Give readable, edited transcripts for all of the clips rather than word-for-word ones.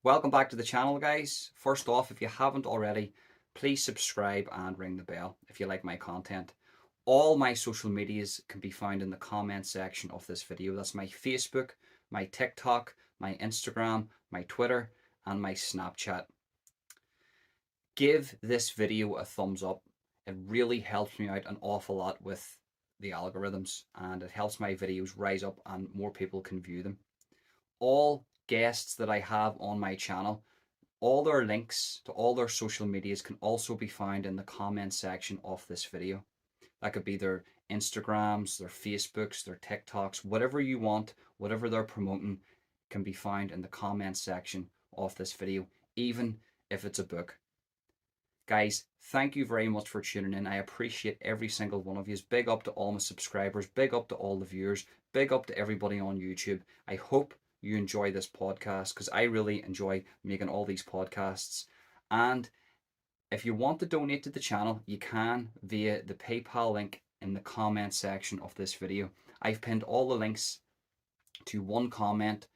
Welcome back to the channel, guys. First off, if you haven't already, please subscribe and ring the bell if you like my content. All my social medias can be found in the comment section of this video. That's my Facebook, my TikTok, my Instagram, my Twitter, and my Snapchat. Give this video a thumbs up. It really helps me out an awful lot with the algorithms, and it helps my videos rise up and more people can view them. All guests that I have on my channel, all their links to all their social medias can also be found in the comment section of this video. That could be their Instagrams, their Facebooks, their TikToks, whatever you want, whatever they're promoting can be found in the comment section of this video, even if it's a book. Guys, thank you very much for tuning in. I appreciate every single one of you. Big up to all my subscribers, big up to all the viewers, big up to everybody on YouTube. I hope you enjoy this podcast because I really enjoy making all these podcasts. And if you want to donate to the channel, you can via the PayPal link in the comment section of this video. I've pinned all the links to one comment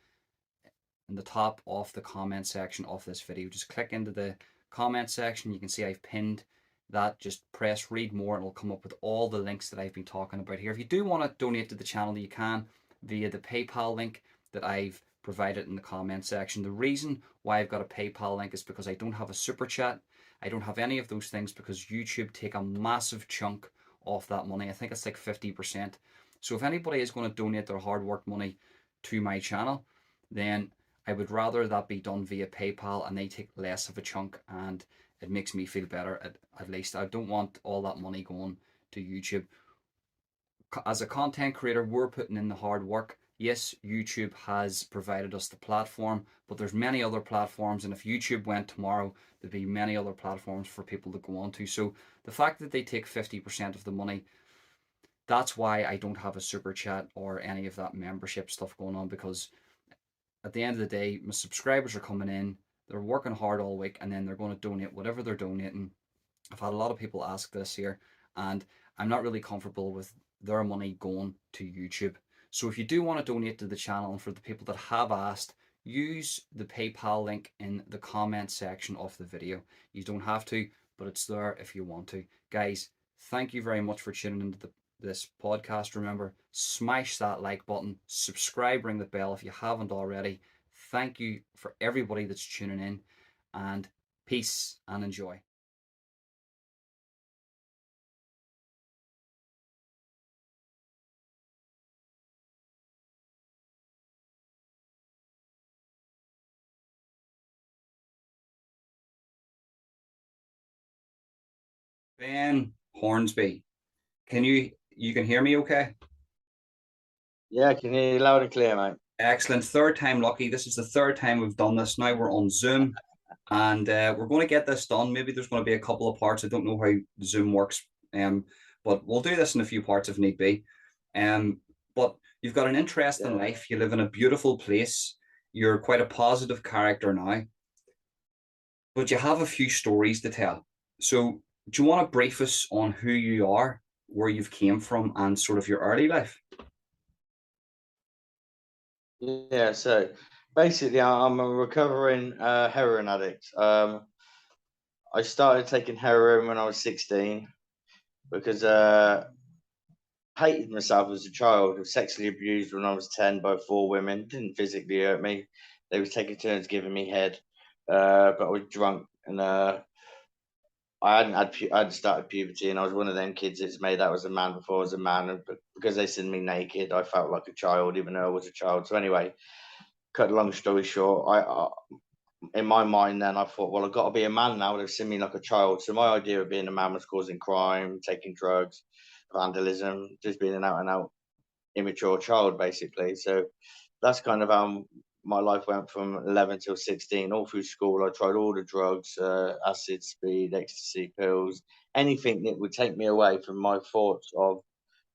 in the top of the comment section of this video. Just click into the comment section. You can see I've pinned that. Just press read more and it'll come up with all the links that I've been talking about here. If you do want to donate to the channel, you can via the PayPal link that I've provided in the comment section. The reason why I've got a PayPal link is because I don't have a super chat. I don't have any of those things because YouTube take a massive chunk off that money. I think it's like 50%. So if anybody is going to donate their hard work money to my channel, then I would rather that be done via PayPal and they take less of a chunk, and it makes me feel better at least. I don't want all that money going to YouTube. As a content creator, we're putting in the hard work. Yes, YouTube has provided us the platform, but there's many other platforms, and if YouTube went tomorrow, there'd be many other platforms for people to go on to. So the fact that they take 50% of the money, that's why I don't have a super chat or any of that membership stuff going on, because at the end of the day, my subscribers are coming in, they're working hard all week, and then they're going to donate whatever they're donating. I've had a lot of people ask this here, and I'm not really comfortable with their money going to YouTube. So if you do want to donate to the channel, and for the people that have asked, use the PayPal link in the comment section of the video. You don't have to, but it's there if you want to. Guys, thank you very much for tuning into this podcast. Remember, smash that like button, subscribe, ring the bell if you haven't already. Thank you for everybody that's tuning in, and peace and enjoy. Ben Hornsby, you can hear me okay? Yeah, I can hear you loud and clear, mate. Excellent. Third time lucky. This is the third time we've done this. Now we're on Zoom, and we're going to get this done. Maybe there's going to be a couple of parts. I don't know how Zoom works, but we'll do this in a few parts if need be. But you've got an interesting life. You live in a beautiful place. You're quite a positive character now, but you have a few stories to tell. So do you want to brief us on who you are, where you've came from, and sort of your early life? Yeah, so basically, I'm a recovering heroin addict. I started taking heroin when I was 16 because I hated myself as a child. I was sexually abused when I was 10 by 4 women. Didn't physically hurt me. They was taking turns giving me head, but I was drunk and I hadn't started puberty, and I was one of them kids that's made out as a man before I was a man. And because they seen me naked, I felt like a child, even though I was a child. So anyway, cut a long story short, I in my mind then I thought, well, I've got to be a man now. They've seen me like a child. So my idea of being a man was causing crime, taking drugs, vandalism, just being an out and out immature child, basically. So that's kind of how my life went from 11 till 16. All through school, I tried all the drugs, acid, speed, ecstasy, pills, anything that would take me away from my thoughts of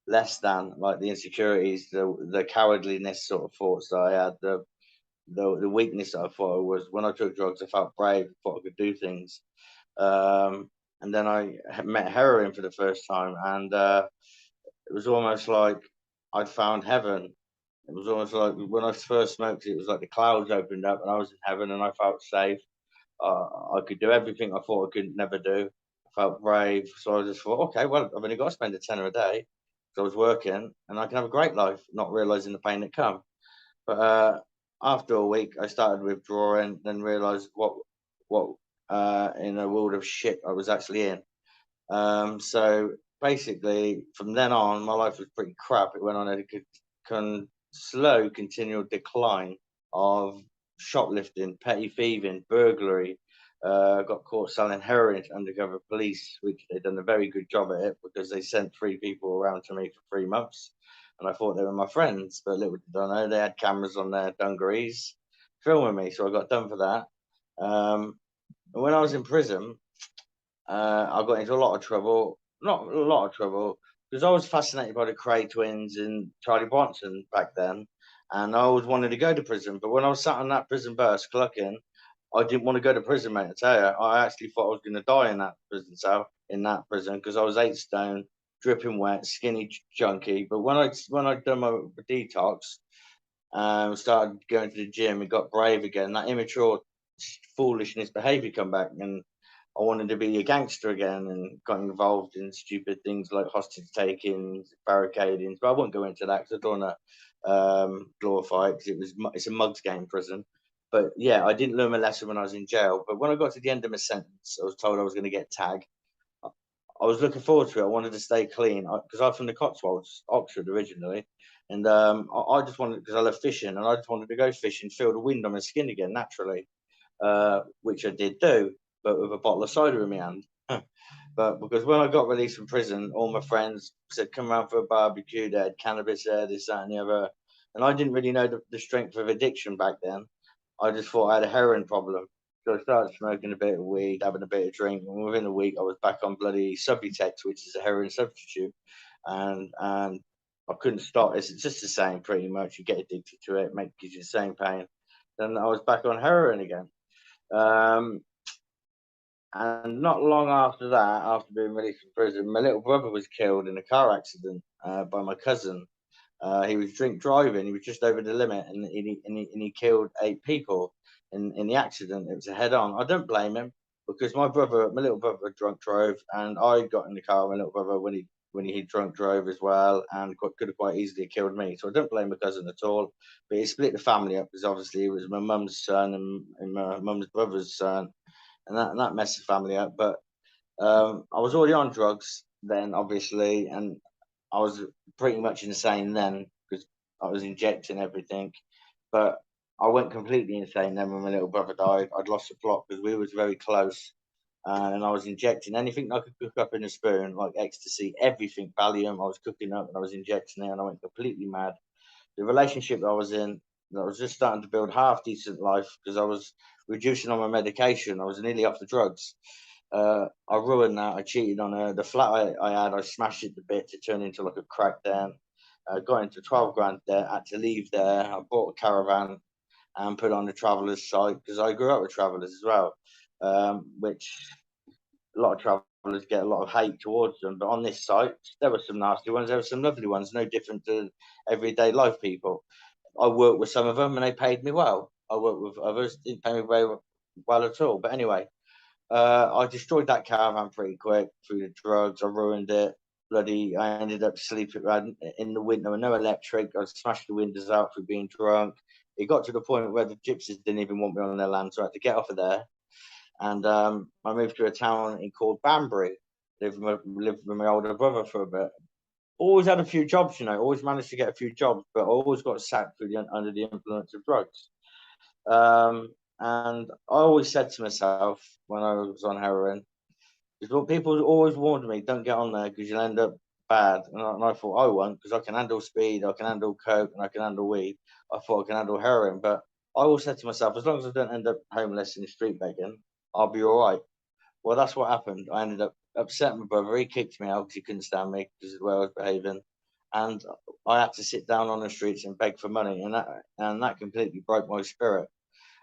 less than, like the insecurities, the cowardliness sort of thoughts that I had, the weakness that I thought I was. When I took drugs, I felt brave, thought I could do things. And then I met heroin for the first time, and it was almost like I'd found heaven. It was almost like when I first smoked it was like the clouds opened up and I was in heaven and I felt safe. I could do everything I thought I could never do. I felt brave, so I just thought, okay, well, I've only got to spend a tenner a day because I was working, and I can have a great life, not realizing the pain that come. But after a week, I started withdrawing, then realized what in a world of shit I was actually in. So basically, from then on, my life was pretty crap. It went on a slow, continual decline of shoplifting, petty thieving, burglary. Got caught selling heroin to undercover police, which they'd done a very good job at it because they sent 3 people around to me for 3 months. And I thought they were my friends, but little did I know they had cameras on their dungarees filming me. So I got done for that. And when I was in prison, I got into a lot of trouble. Not a lot of trouble, because I was fascinated by the Cray twins and Charlie Bronson back then, and I always wanted to go to prison. But when I was sat on that prison bus clucking, I didn't want to go to prison, mate. I tell you, I actually thought I was going to die in that prison cell, in that prison, because I was 8 stone, dripping wet, skinny junkie. But when I done my detox, started going to the gym and got brave again, that immature foolishness behaviour come back, and I wanted to be a gangster again and got involved in stupid things like hostage takings, barricading. But I won't go into that because I don't want to glorify it because it's a mugs game prison. But yeah, I didn't learn my lesson when I was in jail. But when I got to the end of my sentence, I was told I was going to get tagged. I was looking forward to it. I wanted to stay clean because I'm from the Cotswolds, Oxford originally, and I just wanted, because I love fishing, and I just wanted to go fishing, feel the wind on my skin again naturally, which I did do, but with a bottle of cider in my hand. But because when I got released from prison, all my friends said, come around for a barbecue. They had cannabis there, this, that, and the other. And I didn't really know the strength of addiction back then. I just thought I had a heroin problem. So I started smoking a bit of weed, having a bit of drink. And within a week, I was back on bloody Subutex, which is a heroin substitute. And I couldn't stop. It's just the same pretty much. You get addicted to it, gives you the same pain. Then I was back on heroin again. And not long after that, after being released from prison, my little brother was killed in a car accident by my cousin. He was drink driving. He was just over the limit, and he killed 8 people in the accident. It was a head on. I don't blame him because my little brother, drunk drove, and I got in the car with my little brother when he drunk drove as well, and could have quite easily killed me. So I don't blame my cousin at all. But he split the family up because obviously it was my mum's son and my mum's brother's son, and that messed the family up. But I was already on drugs then, obviously, and I was pretty much insane then because I was injecting everything. But I went completely insane then when my little brother died. I'd lost the plot because we was very close, and I was injecting anything I could cook up in a spoon, like ecstasy, everything, Valium. I was cooking up and I was injecting it, and I went completely mad. The relationship I was in, I was just starting to build half decent life because I was reducing on my medication. I was nearly off the drugs. I ruined that. I cheated on her. The flat I had, I smashed it to bits. It turned into like a crack den. Got into 12 grand debt. Had to leave there. I bought a caravan and put on the travellers site because I grew up with travellers as well, which a lot of travellers get a lot of hate towards them. But on this site, there were some nasty ones. There were some lovely ones, no different to everyday life people. I worked with some of them and they paid me well. I worked with others, didn't pay me very well at all. But anyway, I destroyed that caravan pretty quick through the drugs. I ruined it. Bloody, I ended up sleeping in the winter with no electric. I smashed the windows out through being drunk. It got to the point where the gypsies didn't even want me on their land, so I had to get off of there. And I moved to a town called Banbury. Lived with my older brother for a bit. Always had a few jobs, always managed to get a few jobs, but I always got sacked under the influence of drugs. And I always said to myself when I was on heroin, because what people always warned me, don't get on there because you'll end up bad. And I thought I won't because I can handle speed, I can handle coke, and I can handle weed. I thought I can handle heroin, but I always said to myself, as long as I don't end up homeless in the street begging, I'll be all right. Well, that's what happened. I ended up upsetting my brother. He kicked me out because he couldn't stand me because of the way I was behaving, and I had to sit down on the streets and beg for money, and that completely broke my spirit.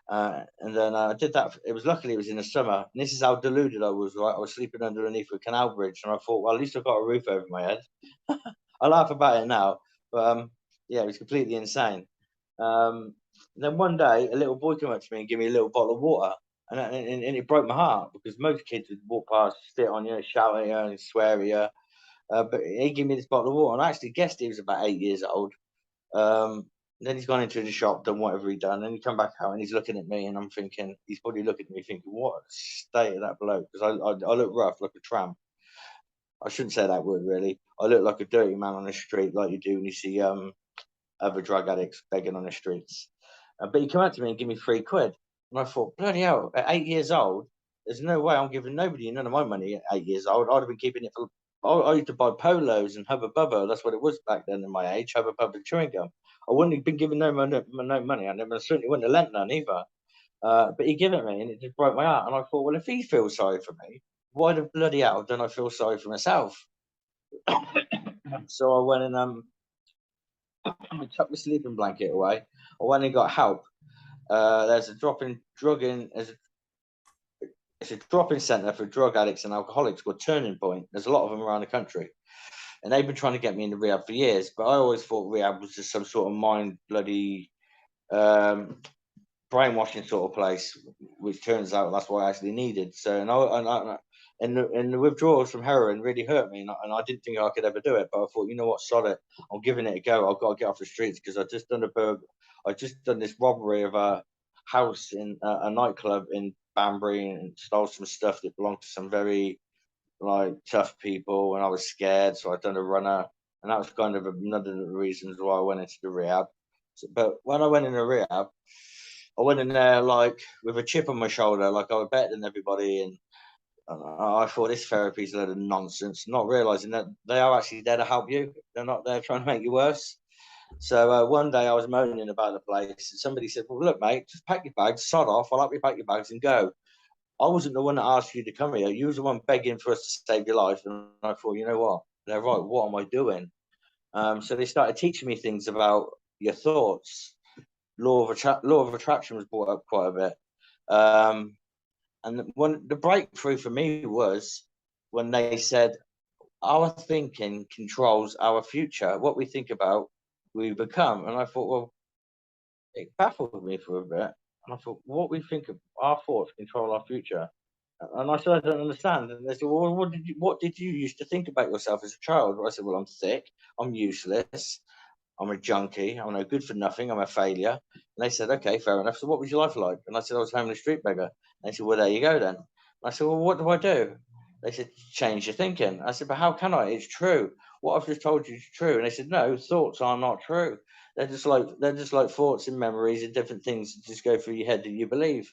And then I did that. Luckily it was in the summer. And this is how deluded I was. Right, I was sleeping underneath a canal bridge, and I thought, well, at least I've got a roof over my head. I laugh about it now, but Yeah, it was completely insane. Then one day, a little boy came up to me and gave me a little bottle of water, and it broke my heart because most kids would walk past, spit on you, shout at you, and swear at you. But he gave me this bottle of water, and I actually guessed he was about 8 years old. Then he's gone into the shop, done whatever he done, and he come back out and he's looking at me, and I'm thinking he's probably looking at me thinking, what a state of that bloke? Because I look rough like a tramp. I shouldn't say that word really. I look like a dirty man on the street, like you do when you see other drug addicts begging on the streets. But he came up to me and gave me £3. And I thought, bloody hell, at 8 years old, there's no way I'm giving nobody none of my money at 8 years old. I'd have been keeping it for. I used to buy polos and Hubba Bubba. That's what it was back then in my age, Hubba Bubba chewing gum. I wouldn't have been giving no money. I certainly wouldn't have lent none either. But he gave it me and it just broke my heart. And I thought, well, if he feels sorry for me, why the bloody hell don't I feel sorry for myself? So I went and I tucked my sleeping blanket away. I went and got help. There's a it's a drop-in centre for drug addicts and alcoholics called Turning Point. There's a lot of them around the country, and they've been trying to get me into rehab for years. But I always thought rehab was just some sort of mind bloody brainwashing sort of place, which turns out that's what I actually needed. So, and the withdrawals from heroin really hurt me, and I didn't think I could ever do it. But I thought, you know what, sod it, I'm giving it a go. I've got to get off the streets because I just done this robbery of a house in a nightclub in Banbury and stole some stuff that belonged to some very like tough people, and I was scared, so I done a runner, and that was kind of another of the reasons why I went into the rehab. So, but when I went into rehab, I went in there like with a chip on my shoulder, like I was better than everybody, and I thought this therapy is a load of nonsense, not realizing that they are actually there to help you. They're not there trying to make you worse. So one day I was moaning about the place, and somebody said, "Well, look, mate, just pack your bags, sod off. I'll help you pack your bags and go." I wasn't the one that asked you to come here. You was the one begging for us to save your life, and I thought, you know what? They're right. What am I doing? So they started teaching me things about your thoughts. Law of attraction was brought up quite a bit. And the breakthrough for me was when they said our thinking controls our future. What we think about, we become. And I thought, well, it baffled me for a bit. And I thought, what we think of our thoughts control our future. And I said, I don't understand. And they said, well, what did you used to think about yourself as a child? I said, well, I'm thick, I'm useless, I'm a junkie, I'm no good for nothing, I'm a failure. And they said, okay, fair enough. So what was your life like? And I said, I was a homeless street beggar. And they said, well, there you go then. And I said, well, what do I do? They said, change your thinking. I said, but how can I? It's true. What I've just told you is true. And they said, no, thoughts are not true. They're just like thoughts and memories and different things that just go through your head that you believe.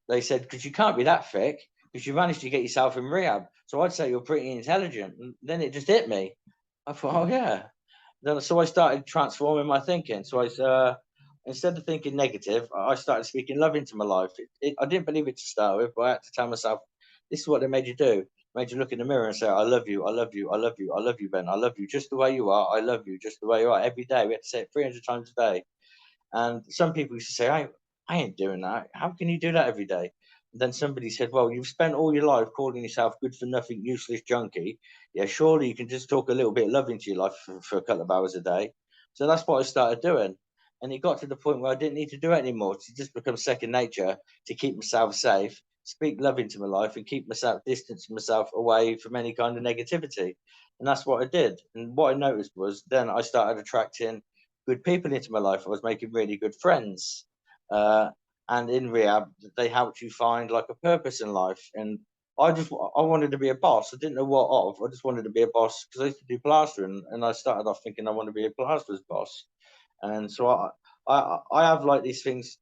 They said, because you can't be that thick because you managed to get yourself in rehab. So I'd say you're pretty intelligent. And then it just hit me. I thought, oh yeah. So I started transforming my thinking. So instead of thinking negative, I started speaking love into my life. I didn't believe it to start with, but I had to tell myself, this is what they made you do. Made you look in the mirror and say, I love you, I love you, I love you, I love you, Ben. I love you just the way you are. I love you just the way you are. Every day. We had to say it 300 times a day. And some people used to say, I ain't doing that. How can you do that every day? And then somebody said, well, you've spent all your life calling yourself good for nothing, useless junkie. Yeah, surely you can just talk a little bit of love into your life for a couple of hours a day. So that's what I started doing. And it got to the point where I didn't need to do it anymore. It just become second nature to keep myself safe, speak love into my life, and keep myself, distance myself away from any kind of negativity. And that's what I did. And what I noticed was then I started attracting good people into my life. I was making really good friends. And in rehab, they helped you find like a purpose in life. And I wanted to be a boss. I didn't know what of. I just wanted to be a boss because I used to do plastering, and I started off thinking I want to be a plasterer's boss. And so I have like these things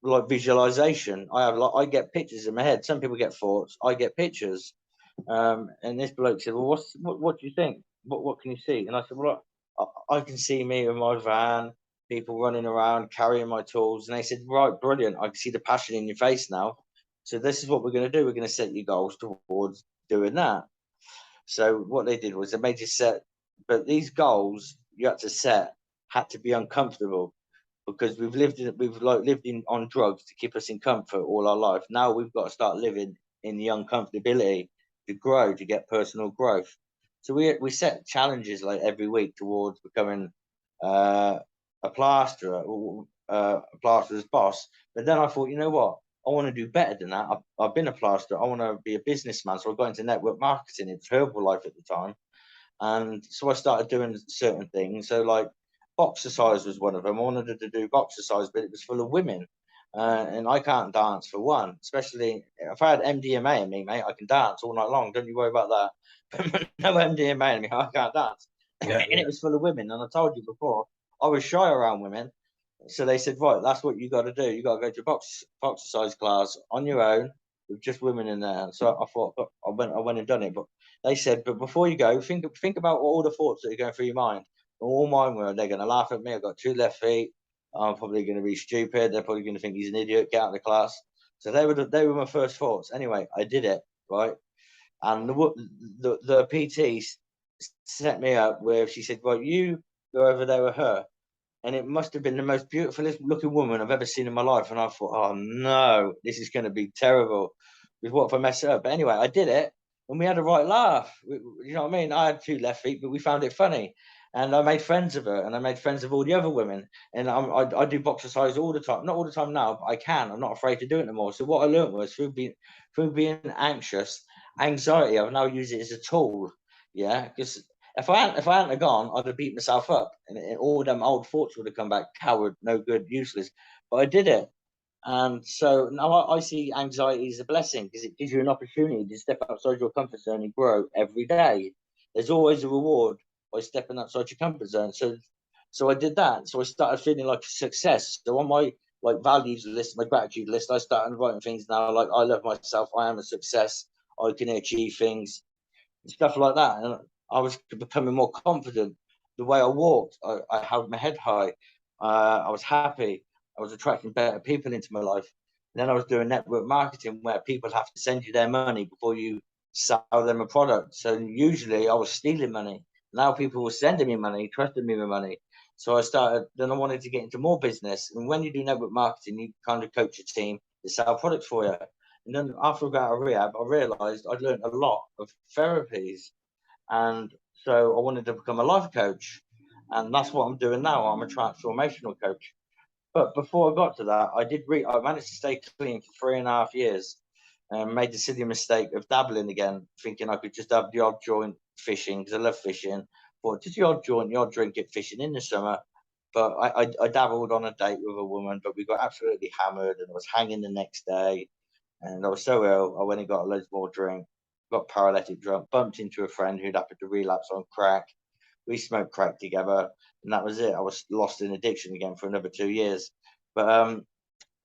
like visualization. I get pictures in my head. Some people get thoughts. I get pictures. And this bloke said, "Well, what do you think? What can you see?" And I said, "Well, I can see me in my van, people running around carrying my tools." And they said, "Right, brilliant. I can see the passion in your face now. So this is what we're going to do. We're going to set your goals towards doing that." So what they did was they made you set, but these goals you had to set had to be uncomfortable because we've lived in on drugs to keep us in comfort all our life. Now we've got to start living in the uncomfortability to grow, to get personal growth. So we set challenges like every week towards becoming a plasterer, a plasterer's boss. But then I thought, you know what? I want to do better than that. I've been a plasterer. I want to be a businessman. So I got into network marketing. It was Herbalife at the time. And so I started doing certain things. So like boxercise was one of them. I wanted to do boxercise, but it was full of women. And I can't dance for one, especially if I had MDMA in me, mate. I can dance all night long. Don't you worry about that. But no MDMA in me, I can't dance. Yeah, And it was full of women. And I told you before, I was shy around women. So they said, right, that's what you got to do. You got to go to a boxercise class on your own with just women in there. So I thought, I went and done it. But they said, but before you go, think about all the thoughts that are going through your mind. All mine were, they're going to laugh at me. I've got 2 left feet. I'm probably going to be stupid. They're probably going to think he's an idiot. Get out of the class. So they were my first thoughts. Anyway, I did it, right? And the PT set me up where she said, well, you go over there with her. And it must have been the most beautiful looking woman I've ever seen in my life. And I thought, oh no, this is going to be terrible. What if I mess it up? But anyway, I did it, and we had a right laugh. You know what I mean? I had 2 left feet, but we found it funny. And I made friends of her, and I made friends of all the other women. And I do boxercise all the time. Not all the time now, but I can. I'm not afraid to do it anymore. So what I learned was through being anxious, anxiety, I've now used it as a tool. Yeah, because if I hadn't have gone, I'd have beat myself up, and all them old thoughts would have come back. Coward, no good, useless. But I did it, and so now I see anxiety as a blessing because it gives you an opportunity to step outside your comfort zone and grow every day. There's always a reward by stepping outside your comfort zone. So I did that. So I started feeling like a success. So on my values list, my gratitude list, I started writing things now like I love myself, I am a success, I can achieve things, stuff like that. And I was becoming more confident. The way I walked, I held my head high. I was happy. I was attracting better people into my life. And then I was doing network marketing where people have to send you their money before you sell them a product. So usually I was stealing money. Now people were sending me money, trusting me with money. So then I wanted to get into more business. And when you do network marketing, you kind of coach a team to sell products for you. And then after I got out of rehab, I realized I'd learned a lot of therapies. And so I wanted to become a life coach. And that's what I'm doing now. I'm a transformational coach. But before I got to that, I managed to stay clean for 3.5 years and made the silly mistake of dabbling again, thinking I could just have the odd joint fishing because I love fishing. But just the odd joint, the odd drink at fishing in the summer. But I dabbled on a date with a woman, but we got absolutely hammered and I was hanging the next day. And I was so ill, I went and got loads more drink, got paralytic drunk, bumped into a friend who'd happened to relapse on crack. We smoked crack together, and that was it. I was lost in addiction again for another 2 years. But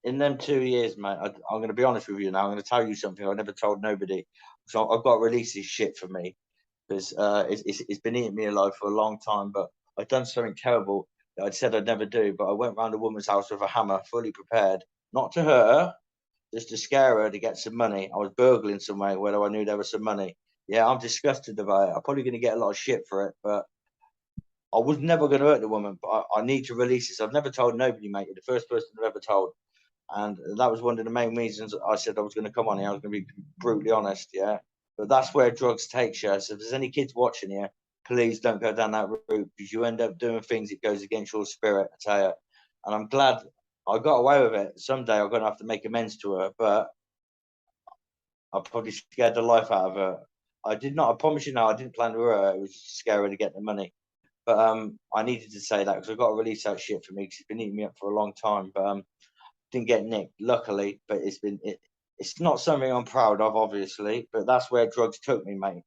in them 2 years, mate, I'm going to be honest with you now. I'm going to tell you something I never told nobody. So I've got to release this shit for me because it's been eating me alive for a long time. But I'd done something terrible that I'd said I'd never do. But I went round a woman's house with a hammer, fully prepared, not to hurt her, just to scare her to get some money. I was burgling somewhere where I knew there was some money. Yeah, I'm disgusted about it. I'm probably going to get a lot of shit for it, but I was never going to hurt the woman. But I need to release this. I've never told nobody, mate. You're the first person I've ever told. And that was one of the main reasons I said I was going to come on here. I was going to be brutally honest, yeah. But that's where drugs take you. So if there's any kids watching here, please don't go down that route because you end up doing things that goes against your spirit, I tell you. And I'm glad I got away with it. Someday I'm going to have to make amends to her, but I probably scared the life out of her. I did not, I promise you now, I didn't plan to hurt her. It was just scare her to get the money. But I needed to say that because I've got to release that shit for me because it's been eating me up for a long time. But didn't get nicked, luckily. But it's not something I'm proud of, obviously. But that's where drugs took me, mate.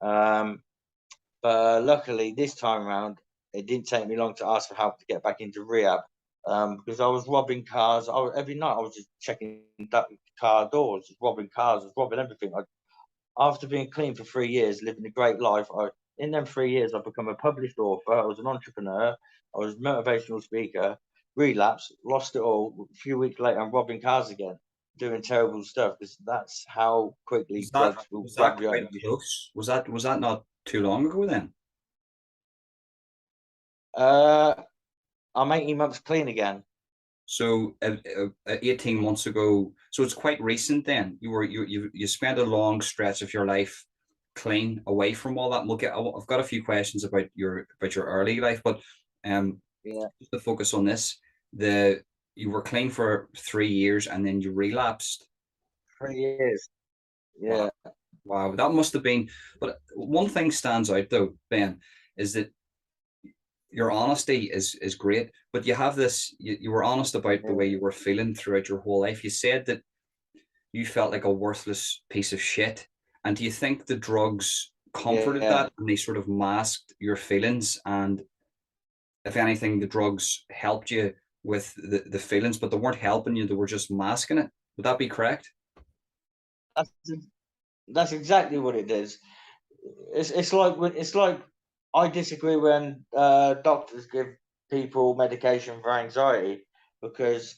But luckily, this time around, it didn't take me long to ask for help to get back into rehab because I was robbing cars. Every night I was just checking car doors, just robbing cars, just robbing everything. After being clean for 3 years, living a great life, in them 3 years, I've become a published author. I was an entrepreneur. I was a motivational speaker. Relapsed, lost it all. A few weeks later, I'm robbing cars again, doing terrible stuff because that's how quickly drugs will Was that grab you out quite of your. close? Was that not too long ago then? I'm 18 months clean again. So 18 months ago, so it's quite recent then. You spent a long stretch of your life clean away from all that. And I've got a few questions about your early life, but Yeah, Just to focus on this, the you were clean for 3 years and then you relapsed. 3 years. Wow, Yeah, wow, that must have been. But one thing stands out though, Ben, is that your honesty is great. But you have this. You were honest about the yeah, way you were feeling throughout your whole life. You said that you felt like a worthless piece of shit. And do you think the drugs comforted yeah. that and they sort of masked your feelings? And if anything, the drugs helped you with the feelings, but they weren't helping you, they were just masking it. Would that be correct? That's that's exactly what it is. It's like I disagree when doctors give people medication for anxiety because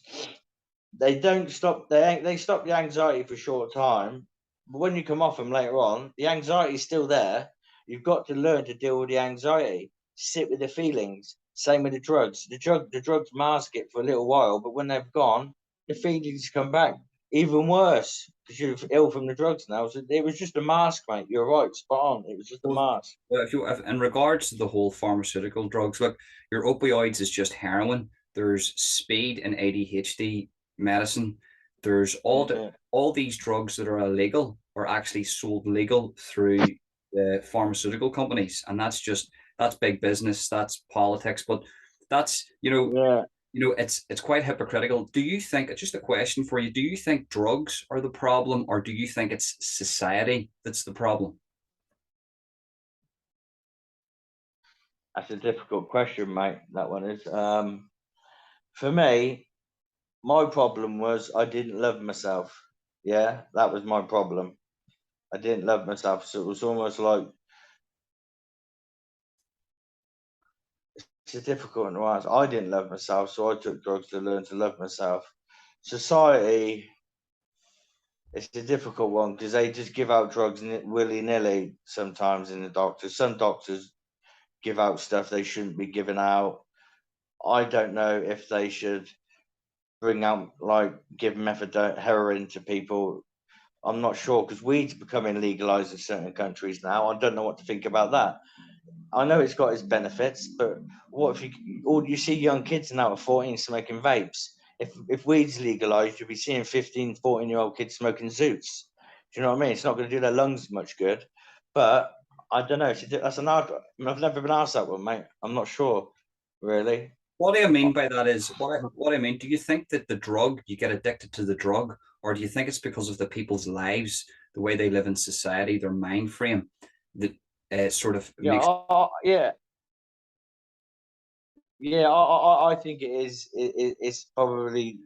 they don't stop they stop the anxiety for a short time, but when you come off them later on, the anxiety is still there. You've got to learn to deal with the anxiety, sit with the feelings. Same with the drugs. The drugs mask it for a little while, but when they've gone, the feelings come back even worse because you're ill from the drugs now. So it was just a mask, mate. You're right, spot on. It was just a Well, mask. if in regards to the whole pharmaceutical drugs, look, your opioids is just heroin. There's speed and ADHD medicine. There's Yeah, all these drugs that are illegal are actually sold legal through the pharmaceutical companies, and that's big business, that's politics, but that's yeah. it's quite hypocritical. Do you think, just a question for you, do you think drugs are the problem, or do you think it's society that's the problem? That's a difficult question, mate. That one is. For me, my problem was I didn't love myself. Yeah, that was my problem. I didn't love myself, so it was almost like it's a difficult one to answer. I didn't love myself, so I took drugs to learn to love myself. Society, it's a difficult one because they just give out drugs willy nilly sometimes in the doctors. Some doctors give out stuff they shouldn't be giving out. I don't know if they should bring out like give methadone heroin to people. I'm not sure because weed's becoming legalized in certain countries now. I don't know what to think about that. I know it's got its benefits, but what if you see young kids now at 14 smoking vapes? If weed's legalized, you'll be seeing 15, 14-year-old kids smoking zoots. Do you know what I mean? It's not going to do their lungs much good. But I don't know. That's an hard. I mean, I've never been asked that one, mate. I'm not sure, really. What I mean by that is what I mean. Do you think that the drug, you get addicted to the drug, or do you think it's because of the people's lives, the way they live in society, their mind frame, that sort of Yeah, makes. yeah, yeah. I think it is. It's probably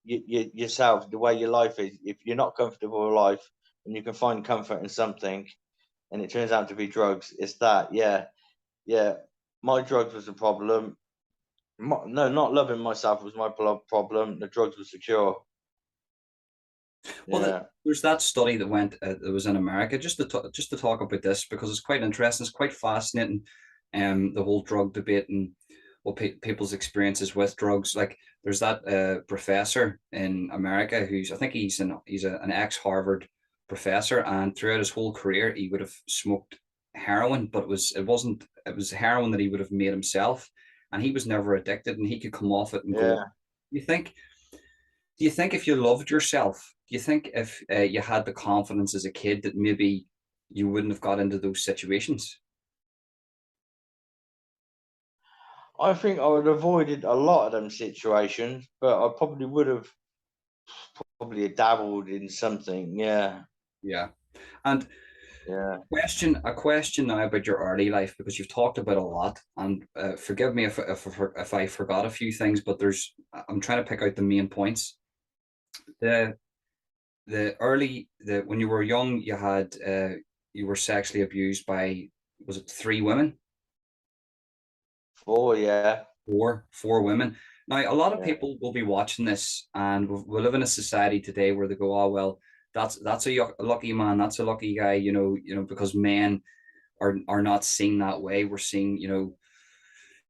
yourself, the way your life is. If you're not comfortable with life and you can find comfort in something, and it turns out to be drugs, it's that. Yeah, yeah. My drugs was the problem. No, not loving myself was my problem. The drugs was secure. Well, Yeah, there's that study that was in America. Just to talk about this because it's quite interesting. It's quite fascinating. The whole drug debate and what people's experiences with drugs. Like there's that professor in America who's, I think an ex Harvard professor, and throughout his whole career he would have smoked heroin, but it was heroin that he would have made himself, and he was never addicted, and he could come off it and go. yeah. You think Do you think if you loved yourself, do you think if you had the confidence as a kid that maybe you wouldn't have got into those situations? I think I would have avoided a lot of them situations, but I probably would have probably dabbled in something. Yeah, Yeah. And yeah, a question now about your early life, because you've talked about a lot, and forgive me if I forgot a few things, but I'm trying to pick out the main points. The the when you were young, you were sexually abused by, was it three women? yeah, Four women. Now, a lot of yeah, people will be watching this, and we live in a society today where they go, "Oh well, that's a lucky man, that's a lucky guy," because men are not seen that way. We're seeing,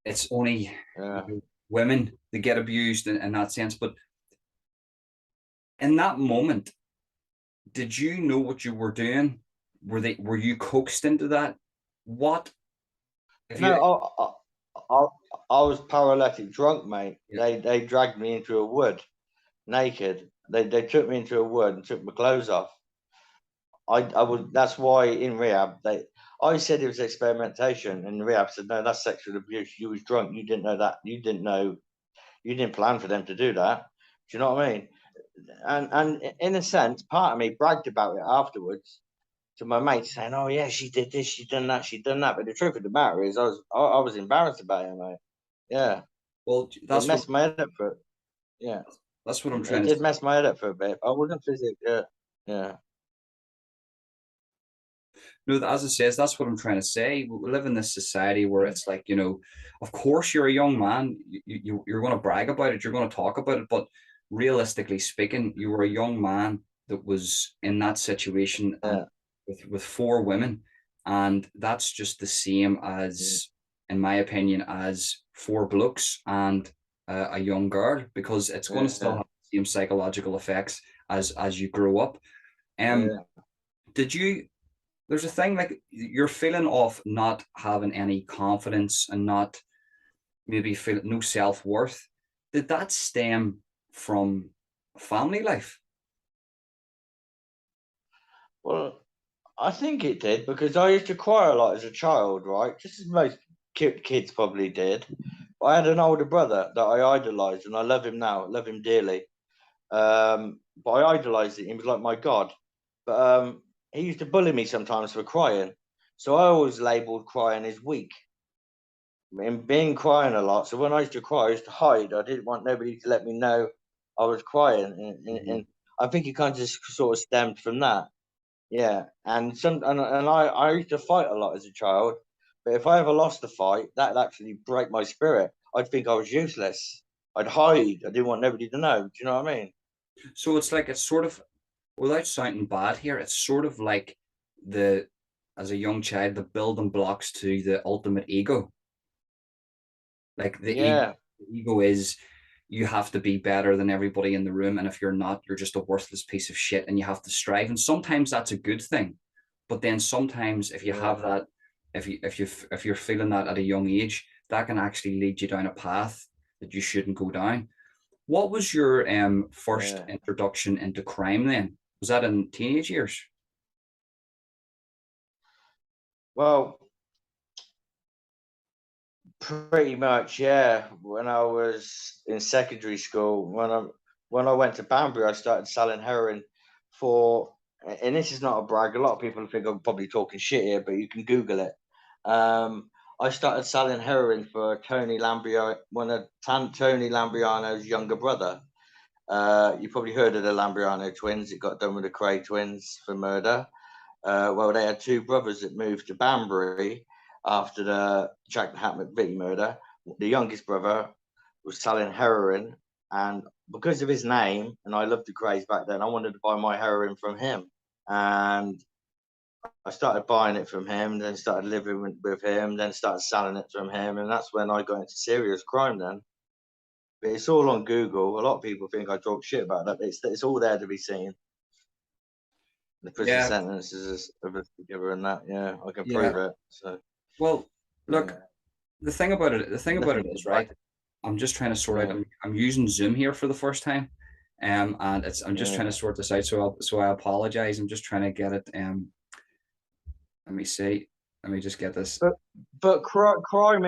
it's only yeah. women that get abused in that sense. But in that moment, did you know what you were doing? Were you coaxed into that? What if No, you? I, I was paralytic drunk, mate. Yeah. They dragged me into a wood naked. They took me into a wood and took my clothes off. I would. That's why in rehab I said it was experimentation, and rehab said no, that's sexual abuse. You was drunk. You didn't know that. You didn't know. You didn't plan for them to do that. Do you know what I mean? And in a sense, part of me bragged about it afterwards to my mates, saying, "Oh yeah, she did this, she done that, she done that." But the truth of the matter is, I was embarrassed about it, mate. Yeah, Well, it that's what messed my head up for it. Yeah, I'm it trying to did say. mess my head up for a bit. I wasn't physically. Yeah, No, as it says, that's what I'm trying to say. We live in this society where it's like, of course you're a young man, you're going to brag about it, you're going to talk about it, but realistically speaking, you were a young man that was in that situation and yeah, with four women, and that's just the same yeah, as, in my opinion, as four blokes and a young girl, because it's going to still yeah, have the same psychological effects as you grow up. Um, yeah. did you? There's a thing like you're feeling off not having any confidence and not maybe feel no self-worth. Did that stem from family life? Well, I think it did because I used to cry a lot as a child, right? Just as most kids probably did. But I had an older brother that I idolized, and I love him now, love him dearly. But I idolized him; he was like my god. But he used to bully me sometimes for crying, so I always labelled crying as weak. And being crying a lot, so when I used to cry, I used to hide. I didn't want nobody to let me know I was crying, and I think it kind of just sort of stemmed from that. Yeah, and I used to fight a lot as a child, but if I ever lost a fight, that'd actually break my spirit. I'd think I was useless. I'd hide. I didn't want nobody to know. Do you know what I mean? So it's like it's sort of, without sounding bad here, it's sort of like the as a young child the building blocks to the ultimate ego. Like Yeah, the ego is you have to be better than everybody in the room, and if you're not, you're just a worthless piece of shit, and you have to strive. And sometimes that's a good thing, but then sometimes if you yeah, have that, if you're feeling that at a young age, that can actually lead you down a path that you shouldn't go down. What was your first yeah. introduction into crime then? Was that in teenage years? Well, pretty much, yeah. When I was in secondary school, when I went to Banbury, I started selling heroin for. And this is not a brag. A lot of people think I'm probably talking shit here, but you can Google it. I started selling heroin for Tony Lambriano, Tony Lambriano's younger brother. You probably heard of the Lambriano twins. It got done with the Cray twins for murder. Well, they had two brothers that moved to Banbury after the Jack the Hat McVitie murder. The youngest brother was selling heroin, and because of his name, and I loved the craze back then, I wanted to buy my heroin from him. And I started buying it from him, then started living with him, then started selling it from him, and that's when I got into serious crime then. But it's all on Google. A lot of people think I talk shit about that. It's all there to be seen. The prison Yeah, sentences of us together and that. Yeah, I can yeah. prove it. So Well, look, yeah, the thing about it nothing to is, brag. right? I'm just trying to sort out. Yeah, I'm using Zoom here for the first time, and I'm just yeah. trying to sort this out. So I apologize. I'm just trying to get it. Let me see. Let me just get this. But crime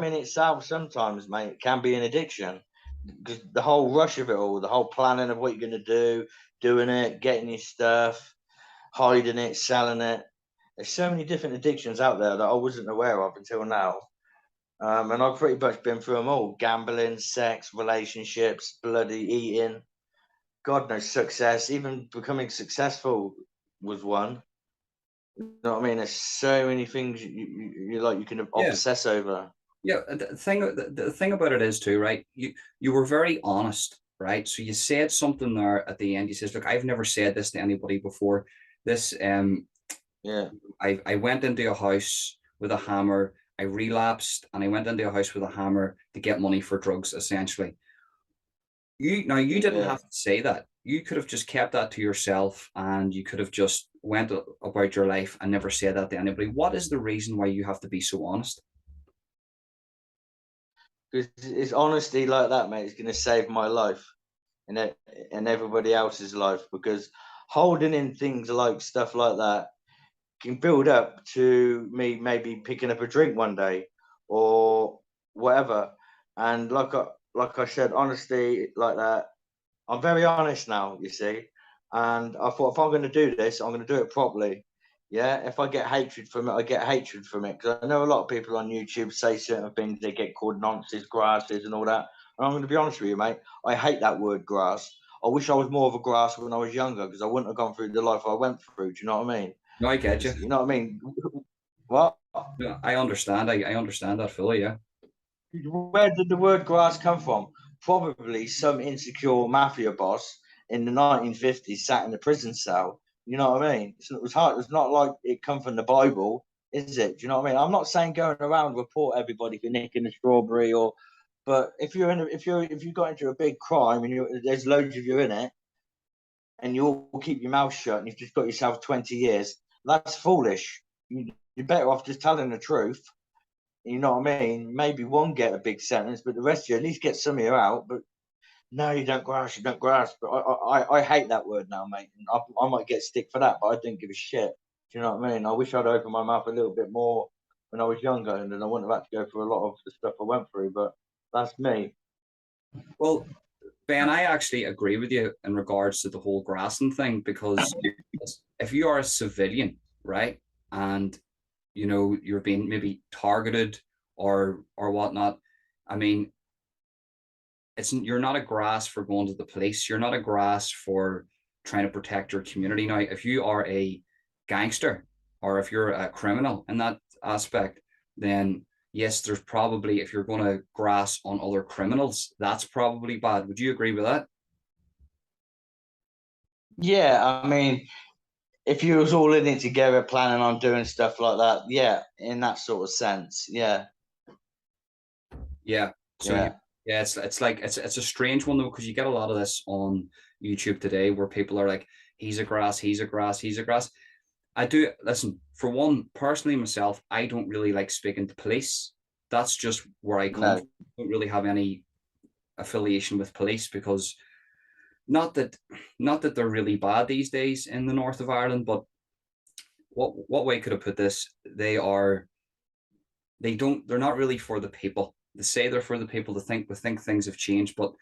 in itself sometimes, mate, can be an addiction. Because the whole rush of it all, the whole planning of what you're going to do, doing it, getting your stuff, hiding it, selling it. There's so many different addictions out there that I wasn't aware of until now. And I've pretty much been through them all: gambling, sex, relationships, bloody eating. God knows success. Even becoming successful was one. You know what I mean? There's so many things you like you can Yeah, obsess over. yeah. The thing about it is too, right? You were very honest, right? So you said something there at the end. You says, "Look, I've never said this to anybody before. This Yeah, I went into a house with a hammer. I relapsed, and I went into a house with a hammer to get money for drugs, essentially." You didn't yeah. have to say that. You could have just kept that to yourself, and you could have just went about your life and never said that to anybody. What is the reason why you have to be so honest? Because it's honesty like that, mate, is going to save my life and everybody else's life. Because holding in things like stuff like that can build up to me maybe picking up a drink one day or whatever. And like I said, honesty like that. I'm very honest now, you see. And I thought if I'm going to do this, I'm going to do it properly. Yeah. If I get hatred from it, I get hatred from it. Because I know a lot of people on YouTube say certain things, they get called nonsense, grasses, and all that. And I'm going to be honest with you, mate. I hate that word grass. I wish I was more of a grass when I was younger because I wouldn't have gone through the life I went through. Do you know what I mean? No, I get you. You know what I mean? What? Yeah, I understand. I understand that fully. Yeah. Where did the word grass come from? Probably some insecure mafia boss in the 1950s sat in a prison cell. You know what I mean? It was hard. It's not like it come from the Bible, is it? Do you know what I mean? I'm not saying going around report everybody for nicking a strawberry but if you got into a big crime and there's loads of you in it, and you all keep your mouth shut and you've just got yourself 20 years, that's foolish. You're better off just telling the truth. You know what I mean? Maybe one get a big sentence, but the rest of you at least get some of you out. But no, you don't grasp, you don't grasp. But I hate that word now, mate. And I might get stick for that, but I didn't give a shit. Do you know what I mean? I wish I'd opened my mouth a little bit more when I was younger, and then I wouldn't have had to go through a lot of the stuff I went through. But that's me. Well, Ben, I actually agree with you in regards to the whole grassing thing because if you are a civilian, right, and you're being maybe targeted or whatnot, I mean, you're not a grass for going to the police. You're not a grass for trying to protect your community. Now, if you are a gangster or if you're a criminal in that aspect, then yes, there's probably, if you're going to grass on other criminals, that's probably bad. Would you agree with that? Yeah, I mean, if you was all in it together, planning on doing stuff like that, yeah, in that sort of sense, yeah, Yeah. So yeah. yeah, it's like it's a strange one though because you get a lot of this on YouTube today where people are like, he's a grass, he's a grass, he's a grass. I do listen, for one, personally myself, I don't really like speaking to police. That's just where I come from. No, I don't really have any affiliation with police because not that not that they're really bad these days in the north of Ireland, but what way could I put this? They're not really for the people. They say they're for the people to think things have changed, but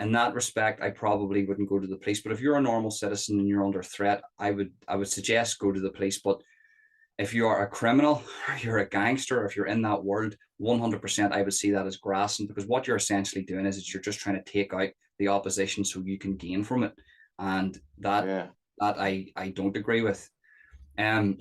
in that respect, I probably wouldn't go to the police. But if you're a normal citizen and you're under threat, I would suggest go to the police. But if you are a criminal, or you're a gangster, or if you're in that world, 100% I would see that as grassing because what you're essentially doing is you're just trying to take out the opposition so you can gain from it, and that yeah. that I don't agree with. Um,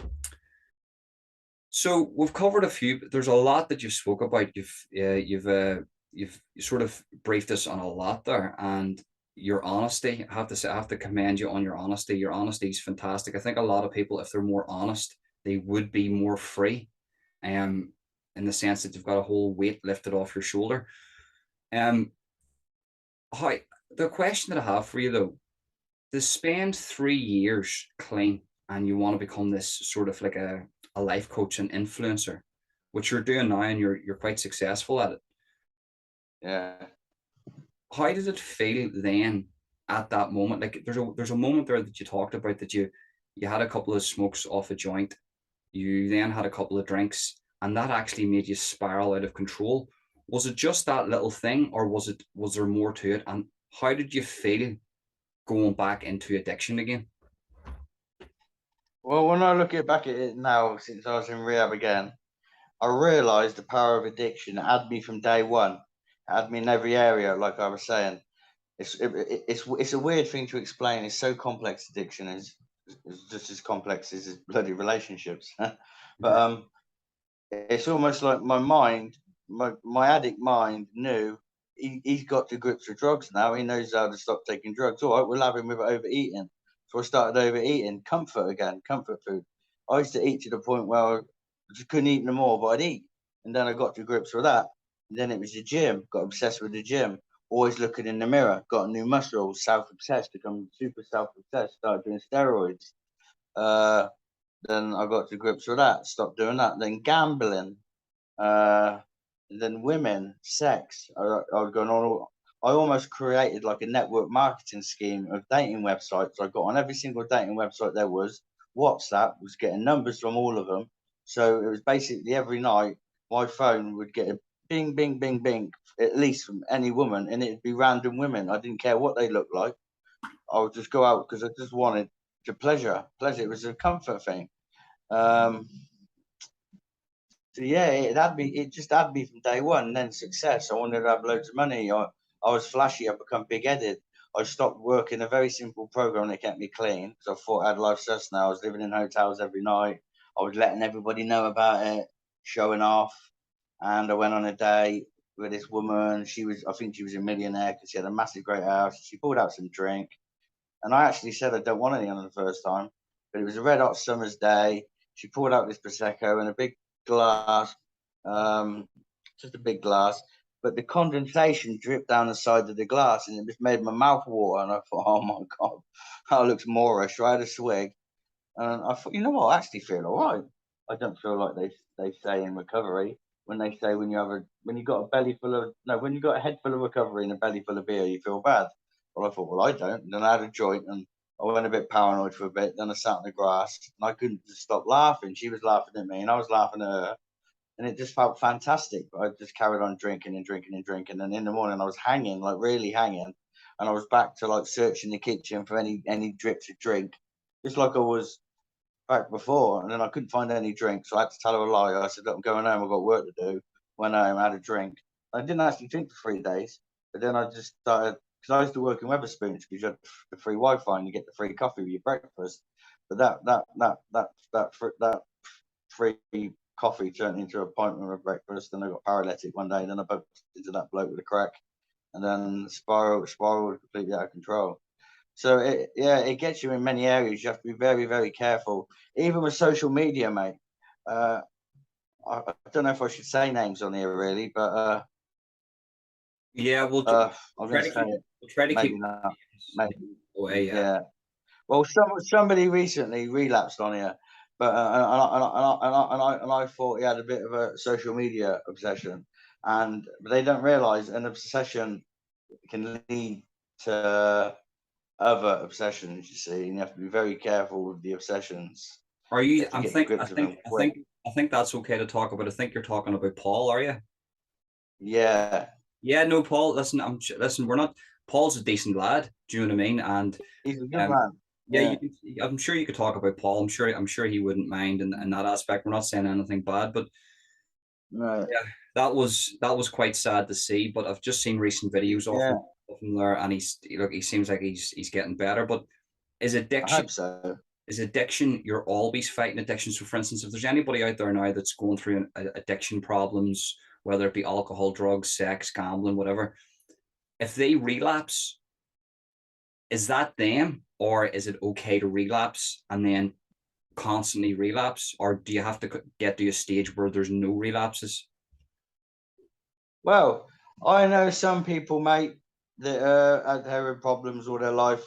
so we've covered a few. There's a lot that you've spoke about. You've sort of briefed us on a lot there, and your honesty. I have to say, I have to commend you on your honesty. Your honesty is fantastic. I think a lot of people, if they're more honest, they would be more free, um, in the sense that you've got a whole weight lifted off your shoulder. Um, how the question that I have for you though, to spend 3 years clean and you want to become this sort of like a life coach and influencer, which you're doing now and you're quite successful at it. Yeah. How did it feel then at that moment? Like there's a moment there that you talked about that you had a couple of smokes off a joint, you then had a couple of drinks, and that actually made you spiral out of control. Was it just that little thing, or was there more to it? And how did you feel going back into addiction again? Well, when I look back at it now, since I was in rehab again, I realised the power of addiction. It had me from day one. It had me in every area, like I was saying. It's a weird thing to explain. It's so complex. Addiction is just as complex as bloody relationships. But it's almost like my mind, my addict mind knew he's got to grips with drugs now. He knows how to stop taking drugs. All right, we'll have him with overeating. So I started overeating, comfort again, comfort food. I used to eat to the point where I just couldn't eat no more, but I'd eat. And then I got to grips with that. And then it was the gym, got obsessed with the gym, always looking in the mirror, got a new muscle, self obsessed, become super self obsessed, started doing steroids. Uh, then I got to grips with that, stopped doing that. Then gambling, uh, than women, sex. I was going on. I almost created like a network marketing scheme of dating websites. I got on every single dating website there was. WhatsApp was getting numbers from all of them. So it was basically every night my phone would get a bing, bing, bing, bing, at least from any woman, and it'd be random women. I didn't care what they looked like. I would just go out because I just wanted to pleasure. It was a comfort thing. Um, so yeah, it just had me from day one. And then success. I wanted to have loads of money. I was flashy. I become big headed. I stopped working a very simple program that kept me clean because I thought I had life success now. I was living in hotels every night. I was letting everybody know about it, showing off. And I went on a date with this woman. I think she was a millionaire because she had a massive great house. She pulled out some drink. And I actually said I don't want any on the first time. But it was a red hot summer's day. She poured out this Prosecco in a big glass, um, just a big glass. But the condensation dripped down the side of the glass and it just made my mouth water. And I thought, oh my God, that looks Moorish. So I had a swig. And I thought, you know what, I actually feel all right. I don't feel like they say in recovery when they say when you got a belly full of no when you got a head full of recovery and a belly full of beer you feel bad. Well, I thought, well, I don't. And then I had a joint and I went a bit paranoid for a bit. Then I sat in the grass and I couldn't just stop laughing. She was laughing at me and I was laughing at her, and it just felt fantastic. But I just carried on drinking and drinking and drinking. And in the morning I was hanging, like really hanging, and I was back to like searching the kitchen for any drips of drink, just like I was back before, and then I couldn't find any drink, so I had to tell her a lie. I said, look, I'm going home, I've got work to do. Went home, had a drink. I didn't actually drink for 3 days, but then I just started, because I used to work in Wetherspoons, because you had the free Wi-Fi and you get the free coffee with your breakfast. But that free coffee turned into a pint with a breakfast, and I got paralytic one day, and then I bumped into that bloke with a crack, and then spiraled completely out of control. So it gets you in many areas. You have to be very, very careful. Even with social media, mate. Uh, I don't know if I should say names on here really, but Yeah, I'm going to say it. we'll try to Maybe keep not. Maybe. away. Yeah. Yeah. Well, somebody recently relapsed on here, but and I thought he had a bit of a social media obsession, and but they don't realise an obsession can lead to other obsessions, you see, and you have to be very careful with the obsessions. Are You you? have to get to grips with them quick. I think that's okay to talk about. I think you're talking about Paul, are you? Yeah, Yeah, no, Paul. Listen, listen. We're not. Paul's a decent lad. Do you know what I mean? And he's a good um, man. yeah, Yeah, I'm sure you could talk about Paul. I'm sure he wouldn't mind in that aspect. We're not saying anything bad, but right. yeah, that was quite sad to see. But I've just seen recent videos Yeah, of him there, and he seems like he's getting better. But is I addiction hope so. is addiction? You're always fighting addiction. So, for instance, if there's anybody out there now that's going through addiction problems, whether it be alcohol, drugs, sex, gambling, whatever, if they relapse, is that them, or is it okay to relapse and then constantly relapse, or do you have to get to a stage where there's no relapses? Well, I know some people, mate, that had heroin problems all their life,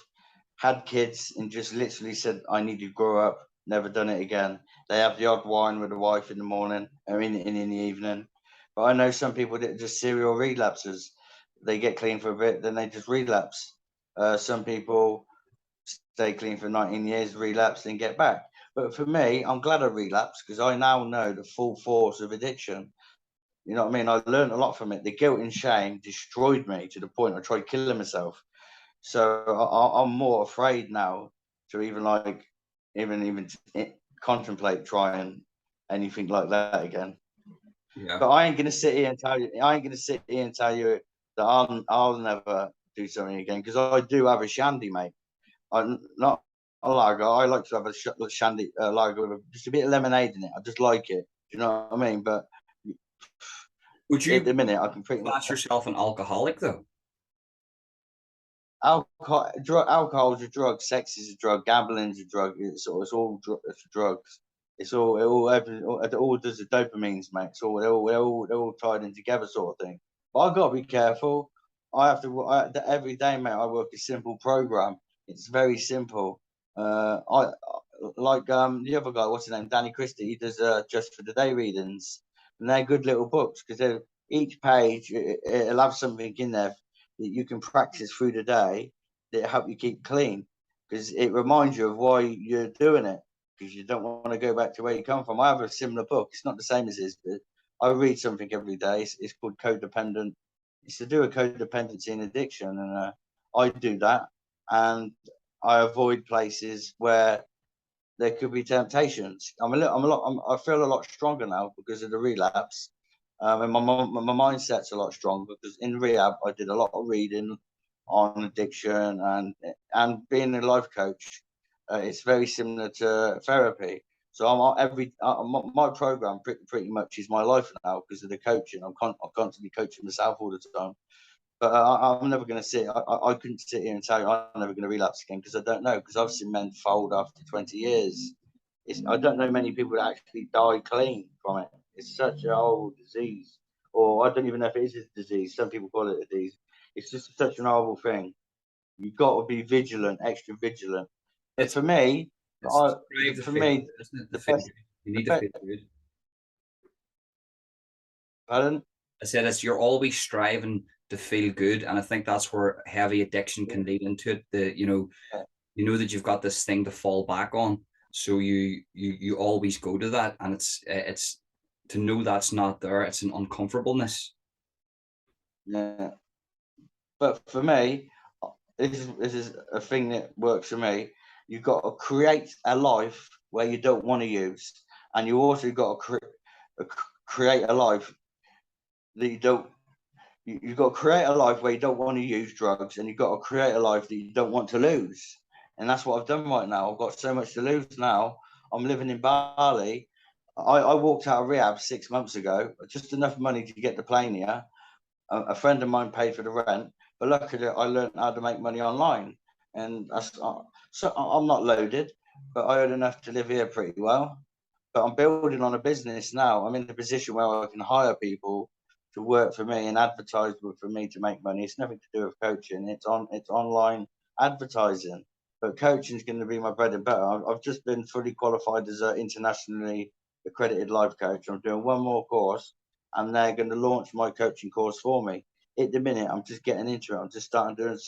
had kids, and just literally said, "I need to grow up." Never done it again. They have the odd wine with the wife in the morning or in the evening. But I know some people that are just serial relapses. They get clean for a bit, then they just relapse. Some people stay clean for 19 years, relapse, then get back. But for me, I'm glad I relapsed because I now know the full force of addiction. You know what I mean? I learned a lot from it. The guilt and shame destroyed me to the point I tried killing myself. So I'm more afraid now to even even contemplate trying anything like that again. Yeah. But I ain't gonna sit here and tell you. I ain't gonna sit here and tell you that I'll never do something again because I do have a shandy, mate. I'm not a lager. I like to have a shandy lager with just a bit of lemonade in it. I just like it. Do you know what I mean? But Would at you the minute, I can pretty much class yourself an alcoholic though? alcohol is a drug, sex is a drug, gambling is a drug. It's drugs. It all does the dopamines, mate. So they're all tied in together, sort of thing. But I've got to be careful. Every day, mate. I work a simple program. It's very simple. I like the other guy. What's his name? Danny Christie. He does just for the day readings, and they're good little books because each page it'll have something in there that you can practice through the day that help you keep clean, because it reminds you of why you're doing it, because you don't want to go back to where you come from. I have a similar book. It's not the same as his, but I read something every day. It's called Codependent. It's to do with codependency and addiction, and I do that, and I avoid places where there could be temptations. I feel a lot stronger now because of the relapse, and my mindset's a lot stronger because in rehab I did a lot of reading on addiction and being a life coach. It's very similar to therapy. So my program pretty much is my life now because of the coaching. I'm constantly coaching myself all the time. But I'm never going to sit. I couldn't sit here and tell you I'm never going to relapse again because I don't know. Because I've seen men fold after 20 years. I don't know many people that actually die clean from it. It's such a horrible disease, or I don't even know if it is a disease. Some people call it a disease. It's just such an horrible thing. You've got to be vigilant, extra vigilant. But It's for me, strive to for feel me, good, isn't it? To the feel best, good. You the need to best. feel good. Pardon? I said it's you're always striving to feel good, and I think that's where heavy addiction can lead into it. You know that you've got this thing to fall back on, so you always go to that, and it's to know that's not there. It's an uncomfortableness. Yeah. But for me, this is a thing that works for me. You've got to create a life where you don't want to use, and you also got to create a life that you don't. You've got to create a life where you don't want to use drugs, and you've got to create a life that you don't want to lose. And that's what I've done right now. I've got so much to lose now. I'm living in Bali. I walked out of rehab 6 months ago, just enough money to get the plane here. A friend of mine paid for the rent, but luckily I learned how to make money online. And so I'm not loaded, but I earn enough to live here pretty well. But I'm building on a business now. I'm in a position where I can hire people to work for me and advertise for me to make money. It's nothing to do with coaching. It's online advertising. But coaching is going to be my bread and butter. I've just been fully qualified as an internationally accredited life coach. I'm doing one more course, and they're going to launch my coaching course for me. At the minute, I'm just getting into it. I'm just starting doing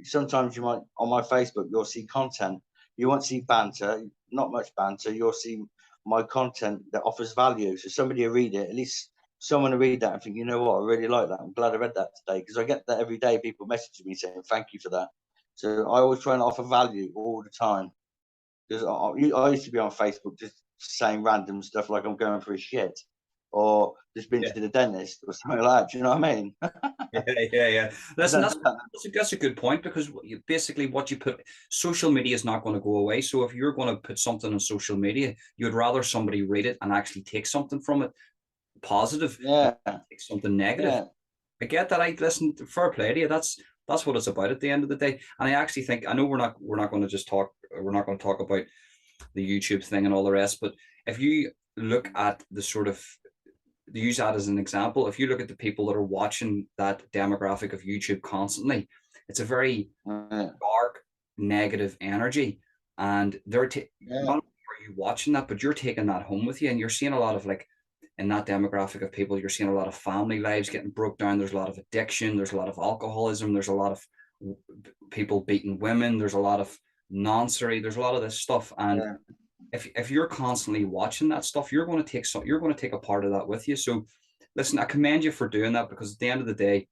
sometimes you might on my Facebook you'll see content. You won't see banter, not much banter. You'll see my content that offers value. So somebody will read it, at least someone will read that and think, you know what, I really like that. I'm glad I read that today, because I get that every day. People messaging me saying thank you for that. So I always try and offer value all the time, because I used to be on Facebook just saying random stuff like I'm going for a shit or just been Yeah, to the dentist or something like that. Do you know what I mean? yeah. I Listen, don't do that. that's a good point because basically what you put, social media is not going to go away. So if you're going to put something on social media, you'd rather somebody read it and actually take something from it positive than Yeah, take something negative. yeah, I get that. I listen. Fair play to you. That's what it's about at the end of the day. And I actually think I know we're not going to just talk. We're not going to talk about the YouTube thing and all the rest. But if you look at the sort of use that as an example, if you look at the people that are watching that demographic of YouTube constantly, it's a very yeah, dark, negative energy, and yeah, not only are you watching that, but you're taking that home with you, and you're seeing a lot of like in that demographic of people, you're seeing a lot of family lives getting broke down. There's a lot of addiction. There's a lot of alcoholism. There's a lot of people beating women. There's a lot of noncery. There's a lot of this stuff, and yeah, if you're constantly watching that stuff, you're going to take a part of that with you. So, listen, I commend you for doing that because at the end of the day,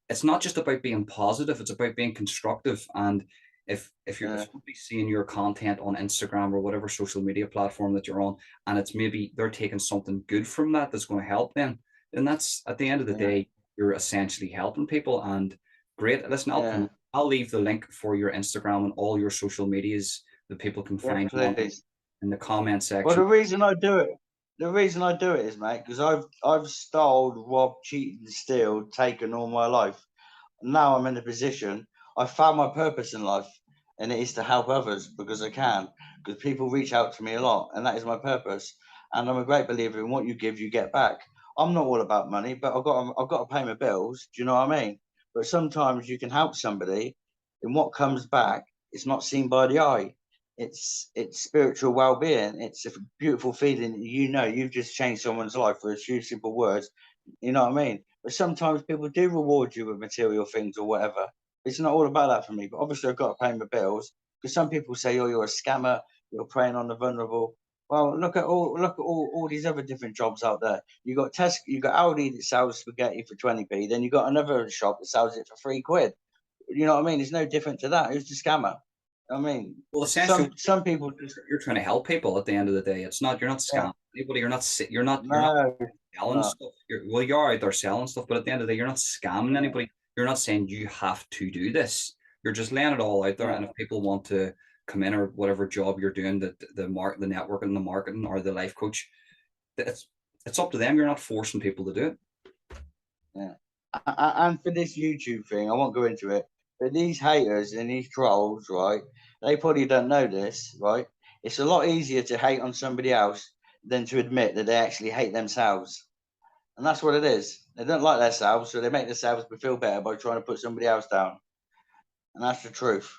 it's not just about being positive; it's about being constructive. And if yeah, somebody's seeing your content on Instagram or whatever social media platform that you're on, and it's maybe they're taking something good from that that's going to help them, then that's at the end of the yeah, day, you're essentially helping people. And great, listen, yeah, I'll leave the link for your Instagram and all your social medias that people can yeah, find you on please. in the comment Well, section. the reason I do it is, mate, because I've stole, robbed, cheated, stealed, taken all my life. Now I'm in a position. I found my purpose in life, and it is to help others because I can. Because people reach out to me a lot, and that is my purpose. And I'm a great believer in what you give, you get back. I'm not all about money, but I've got to pay my bills. Do you know what I mean? But sometimes you can help somebody, and what comes back, it's not seen by the eye. It's spiritual well-being. It's a beautiful feeling. You know, you've just changed someone's life for a few simple words. You know what I mean? But sometimes people do reward you with material things or whatever. It's not all about that for me. But obviously, I've got to pay my bills because some people say, "Oh, you're a scammer. You're preying on the vulnerable." Well, look at all these other different jobs out there. You got Tesco, you got Aldi that sells spaghetti for 20p. Then you got another shop that sells it for £3. You know what I mean? It's no different to that. Who's the scammer? I mean, Well, essentially, some people just you're trying to help people at the end of the day. It's not you're not yeah, scamming anybody. You're not no, selling no, stuff. You're out there selling stuff, but at the end of the day, you're not scamming yeah, anybody. You're not saying you have to do this. You're just laying it all out there. yeah, And if people want to come in or whatever job you're doing, the networking, the marketing, or the life coach, it's it's up to them. You're not forcing people to do it. yeah. And for this YouTube thing, I won't go into it, but these haters and these trolls, right? They probably don't know this, right? It's a lot easier to hate on somebody else than to admit that they actually hate themselves. And that's what it is. They don't like themselves, so they make themselves feel better by trying to put somebody else down. And that's the truth.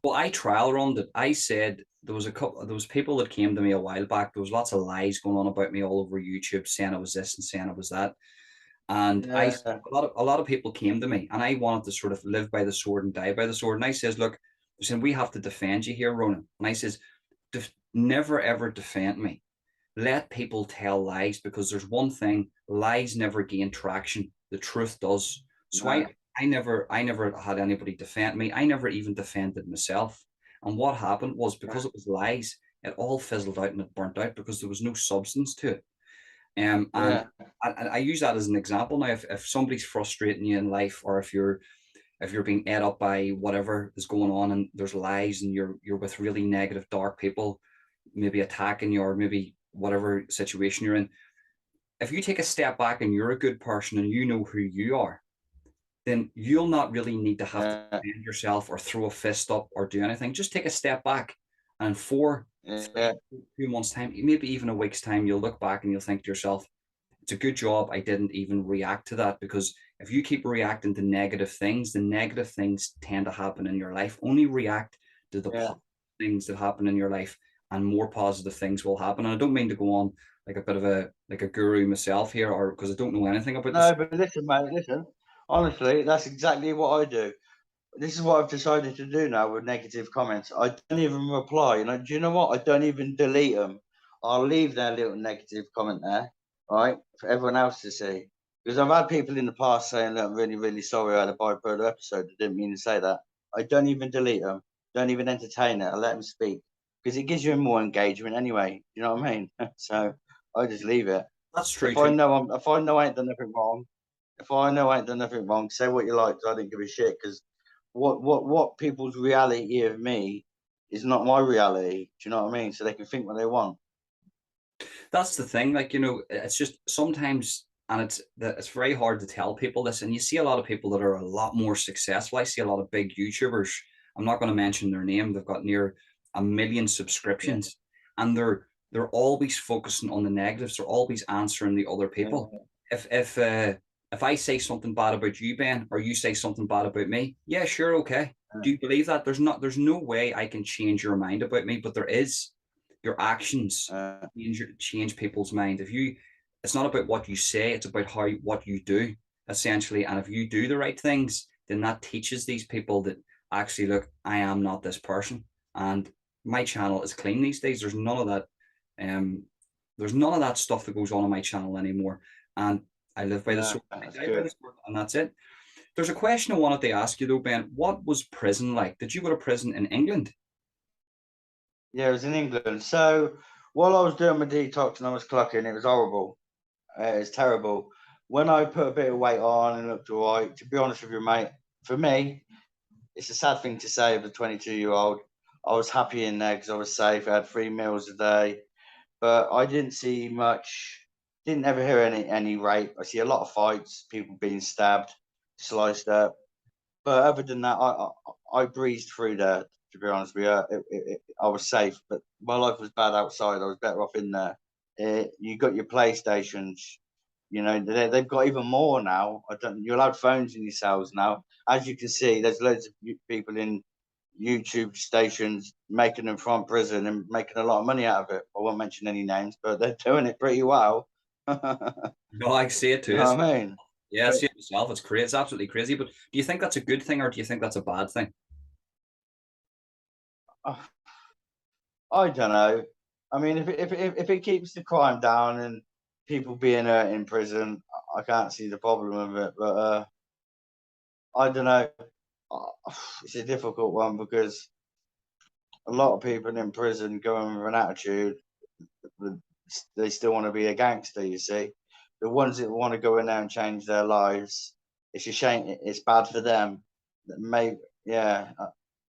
Well, I trial run it. I said there was people that came to me a while back. There was lots of lies going on about me all over YouTube, saying I was this and saying I was that. And Yeah, a lot of people came to me, and I wanted to sort of live by the sword and die by the sword. And I says, look, I said, we have to defend you here, Ronan. And I says, never ever defend me. Let people tell lies, because there's one thing: lies never gain traction. The truth does. So no, I never had anybody defend me. I never even defended myself. And what happened was, because it was lies, it all fizzled out and it burnt out because there was no substance to it. And yeah, I use that as an example now. If somebody's frustrating you in life, or if you're being ate up by whatever is going on, and there's lies, and you're with really negative, dark people, maybe attacking you, or maybe whatever situation you're in, if you take a step back and you're a good person and you know who you are, then you'll not really need to have to yeah, defend yourself or throw a fist up or do anything. Just take a step back, and in 4, yeah, 3, 2 months' time, maybe even a week's time, you'll look back and you'll think to yourself, it's a good job I didn't even react to that. Because if you keep reacting to negative things, the negative things tend to happen in your life. Only react to the yeah. positive things that happen in your life, and more positive things will happen. And I don't mean to go on like a bit of a guru myself here, or because I don't know anything about this. No, but listen, mate, listen. Honestly, that's exactly what I do. This is what I've decided to do now with negative comments. I don't even reply. Do you know what? I don't even delete them. I'll leave their little negative comment there, right, for everyone else to see. Because I've had people in the past saying, "Look, I'm really, really sorry I had a bipolar episode. I didn't mean to say that." I don't even delete them. Don't even entertain it. I let them speak because it gives you more engagement anyway. You know what I mean? So I just leave it. That's true If I too. know if I know I ain't done nothing wrong, if I know I ain't done nothing wrong, say what you like. 'Cause I didn't give a shit. Because what people's reality of me is not my reality. Do you know what I mean? So they can think what they want. That's the thing. Like, it's just sometimes, and it's very hard to tell people this. And you see a lot of people that are a lot more successful. I see a lot of big YouTubers. I'm not going to mention their name. They've got near 1 million Yeah, subscriptions, and they're always focusing on the negatives. They're always answering the other people. yeah, If I say something bad about you, Ben, or you say something bad about me, yeah, sure, okay. Do you believe that? There's no way I can change your mind about me, but there is. Your actions change people's mind. It's not about what you say; it's about what you do, essentially. And if you do the right things, then that teaches these people that actually, look, I am not this person, and my channel is clean these days. There's none of that. Um, there's none of that stuff that goes on my channel anymore, and I live by the sword, I that's die by good. the sword, and that's it. There's a question I wanted to ask you though, Ben. What was prison like? Did you go to prison in England? Yeah, it was in England. So while I was doing my detox and I was clocking, it was horrible. It was terrible. When I put a bit of weight on and looked all right, to be honest with you, mate, for me, it's a sad thing to say of a 22-year-old. I was happy in there because I was safe. I had 3 meals a day, but I didn't see much. Didn't ever hear any rape. I see a lot of fights, people being stabbed, sliced up. But other than that, I breezed through there. To be honest with you, I was safe. But my life was bad outside. I was better off in there. You got your PlayStations. They've got even more now. You're allowed phones in your cells now. As you can see, there's loads of people in YouTube stations making them from prison and making a lot of money out of it. I won't mention any names, but they're doing it pretty well. No, I see it too. You know what I mean? Yeah, I But see it myself. It's crazy. It's absolutely crazy. But do you think that's a good thing or do you think that's a bad thing? uh, I don't know. I mean, if it keeps the crime down and people being in prison, I can't see the problem with it. But I don't know. It's a difficult one because a lot of people in prison going with an attitude, they still want to be a gangster. You see, the ones that want to go in there and change their lives, it's a shame. It's bad for them. Maybe, yeah.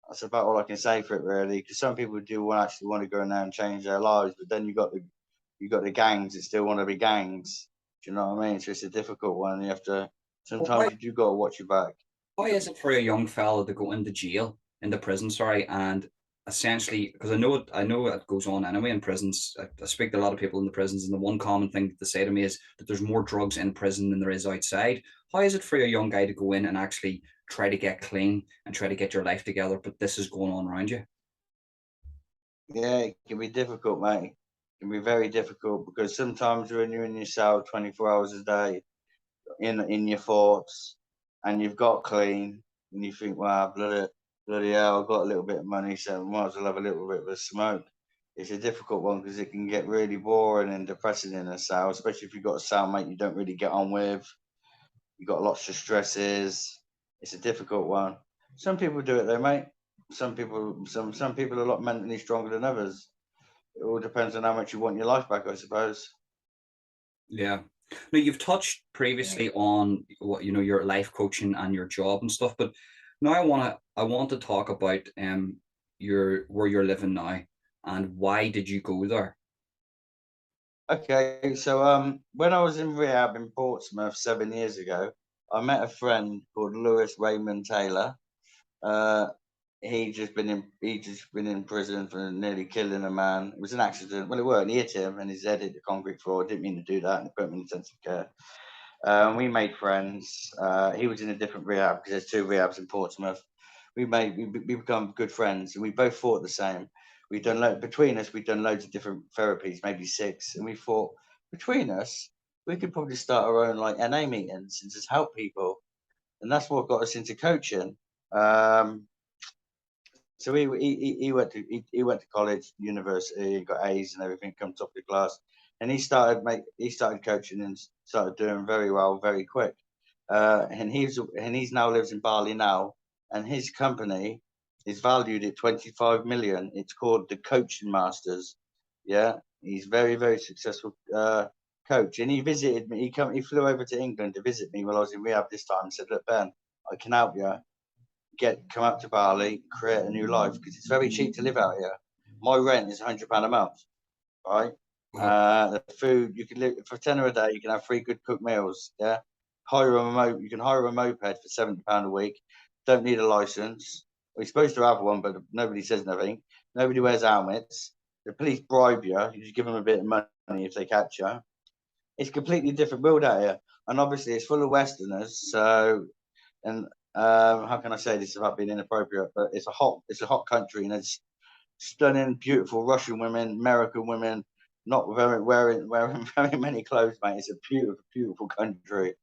That's about all I can say for it, really. Because some people do actually want to go in there and change their lives, but then you got the gangs that still want to be gangs. Do you know what I mean? So it's a difficult one. You have to Well, sometimes you do got to watch your back. why is it for a young fella to go into jail, into prison, sorry, and essentially, because I know it goes on anyway in prisons. I speak to a lot of people in the prisons, and the one common thing that they say to me is that there's more drugs in prison than there is outside. How is it for a young guy to go in and actually try to get clean and try to get your life together, but this is going on around you? Yeah, it can be difficult, mate. It can be very difficult because sometimes when you're in your cell 24 hours a day, in your thoughts, and you've got clean, and you think, wow, bloody hell, I've got a little bit of money, so I might as well have a little bit of a smoke. It's a difficult one because it can get really boring and depressing in a cell, especially if you've got a cellmate you don't really get on with. You've got lots of stresses. It's a difficult one. Some people do it though, mate. Some people are a lot mentally stronger than others. It all depends on how much you want your life back, I suppose. Yeah. Now you've touched Yeah. previously on what your life coaching and your job and stuff, but now I want to talk about your where you're living now and why did you go there? Okay, so when I was in rehab in Portsmouth 7 years ago, I met a friend called Lewis Raymond Taylor. Uh, he just been in prison for nearly killing a man. It was an accident. Well, it weren't. He hit him, and his head hit the concrete floor. Didn't mean to do that, and they put him in intensive care. We made friends. He was in a different rehab because there's two rehabs in Portsmouth. We become good friends, and we both thought the same. Between us, we've done loads of different therapies, maybe six, and we thought between us we could probably start our own like NA meetings and just help people, and that's what got us into coaching. Um, so he went to college, university, and got A's and everything, come top of the class, and he started coaching and started doing very well very quick. He's now lives in Bali now, and his company is valued at 25 million. It's called the Coaching Masters. Yeah, he's very successful coach, and he visited me. He flew over to England to visit me while I was in rehab this time. And said, "Look, Ben, I can help you come up to Bali, create a new life because it's very cheap to live out here. My rent is £100 a month, right? Wow. The food you can live for tenner a day. You can have three good cooked meals. Yeah, you can hire a moped for £70 a week. Don't need a license. We're supposed to have one, but nobody says nothing. Nobody wears helmets. The police bribe you. You just give them a bit of money if they catch you. It's a completely different world out here, and obviously it's full of Westerners. So and how can I say this without being inappropriate? But it's a hot country, and it's stunning, beautiful Russian women, American women, not wearing very many clothes, mate. It's a beautiful country.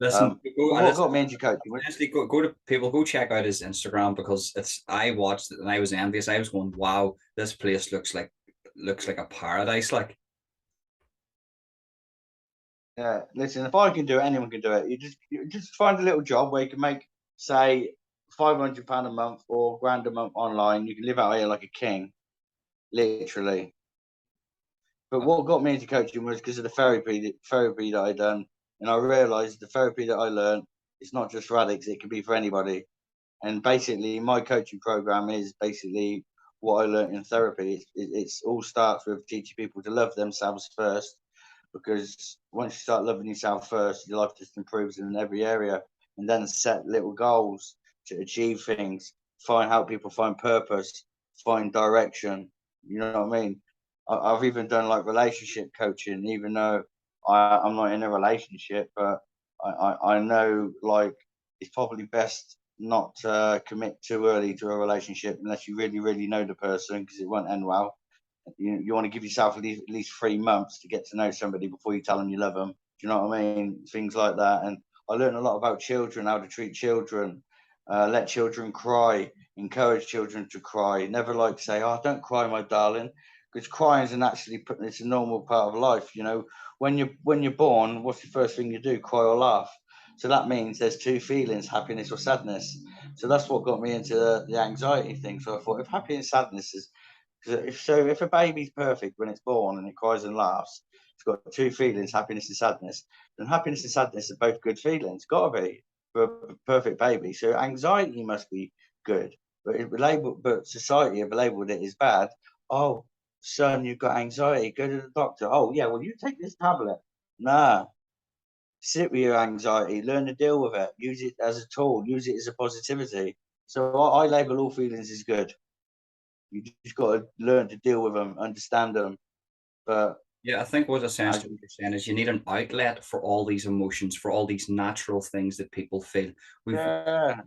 Listen, But go what listen, got me into coaching? honestly, go to people, go check out his Instagram because I watched it and I was envious. I was going, wow, this place looks like a paradise. Like, Yeah, listen, if I can do it, anyone can do it. You just find a little job where you can make, say, £500 a month or grand a month online. You can live out here like a king, literally. But what got me into coaching was because of the therapy that I done, and I realised the therapy that I learned is not just for addicts; it can be for anybody. And basically, my coaching program is basically what I learned in therapy. It's all starts with teaching people to love themselves first, because once you start loving yourself first, your life just improves in every area. And then set little goals to achieve things, help people find purpose, find direction. You know what I mean? I've even done like relationship coaching, even though I'm not in a relationship, but I know like it's probably best not to commit too early to a relationship unless you really know the person because it won't end well. You want to give yourself at least 3 months to get to know somebody before you tell them you love them. Do you know what I mean? Things like that. And I learned a lot about children, how to treat children, let children cry, encourage children to cry. Never like say, "Oh, don't cry, my darling," because crying is it's a normal part of life. You know, when you're born, what's the first thing you do? Cry or laugh. So that means there's two feelings, happiness or sadness. So that's what got me into the anxiety thing. So I thought, if happy and sadness is, if a baby's perfect when it's born and it cries and laughs, it's got two feelings, happiness and sadness, then happiness and sadness are both good feelings. Got to be for a perfect baby. So anxiety must be good, but society have labelled it as bad. Oh, son, you've got anxiety. Go to the doctor. Oh yeah, well you take this tablet. Nah, sit with your anxiety, learn to deal with it, use it as a tool, use it as a positivity. So I label all feelings as good. You just got to learn to deal with them, understand them. But Yeah, I think what essentially what you're saying is you need an outlet for all these emotions, for all these natural things that people feel. We've yeah,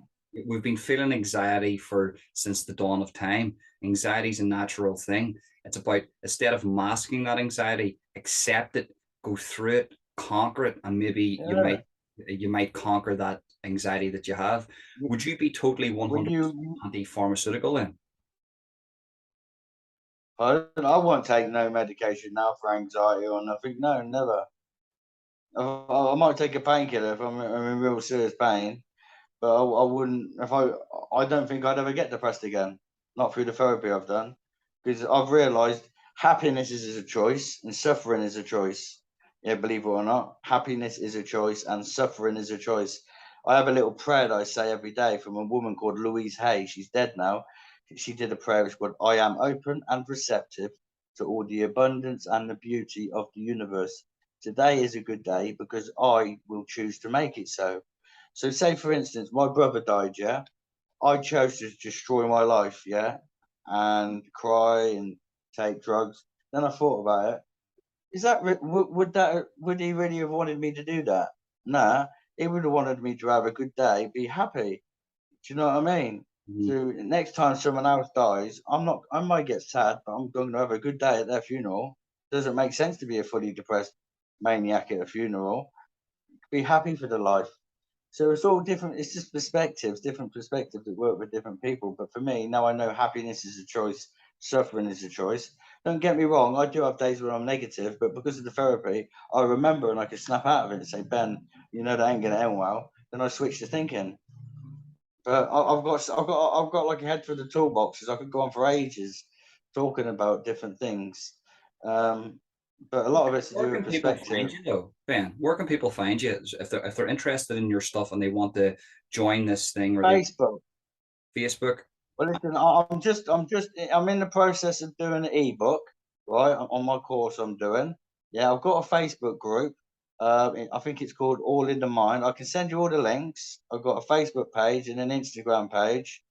we've been feeling anxiety for since the dawn of time. Anxiety is a natural thing. It's about, instead of masking that anxiety, accept it, go through it, conquer it, and maybe yeah. you might conquer that anxiety that you have. Would you be totally When 100% anti-pharmaceutical then? I won't take no medication now for anxiety or nothing. No, never. I might take a painkiller if I'm in real serious pain, but I wouldn't. I don't think I'd ever get depressed again. Not through the therapy I've done, because I've realised happiness is a choice and suffering is a choice. Yeah, believe it or not, happiness is a choice and suffering is a choice. I have a little prayer that I say every day from a woman called Louise Hay. She's dead now. She did a prayer which called, "I am open and receptive to all the abundance and the beauty of the universe. Today is a good day because I will choose to make it so." So, say for instance, my brother died, yeah. I chose to destroy my life, yeah, and cry and take drugs. Then I thought about it. Is that would he really have wanted me to do that? Nah, he would have wanted me to have a good day, be happy. Do you know what I mean? Mhm. So next time someone else dies, I'm not. I might get sad, but I'm going to have a good day at their funeral. Doesn't make sense to be a fully depressed maniac at a funeral. Be happy for the life. So it's all different. It's just perspectives, different perspectives that work with different people. But for me, now I know happiness is a choice, suffering is a choice. Don't get me wrong, I do have days where I'm negative, but because of the therapy, I remember and I can snap out of it and say, "Ben, you know that ain't gonna end well." Then I switch to thinking. But I've got like a head for the toolboxes. I could go on for ages talking about different things. Um, but a lot of it's to Where do with can people find perspective. you though, Ben? Where can people find you if they're interested in your stuff and they want to join this thing, or they Facebook. Facebook? Well, listen, I'm in the process of doing an ebook, right, on my course I'm doing. Yeah, I've got a Facebook group. I think it's called All in the Mind. I can send you all the links. I've got a Facebook page and an Instagram page.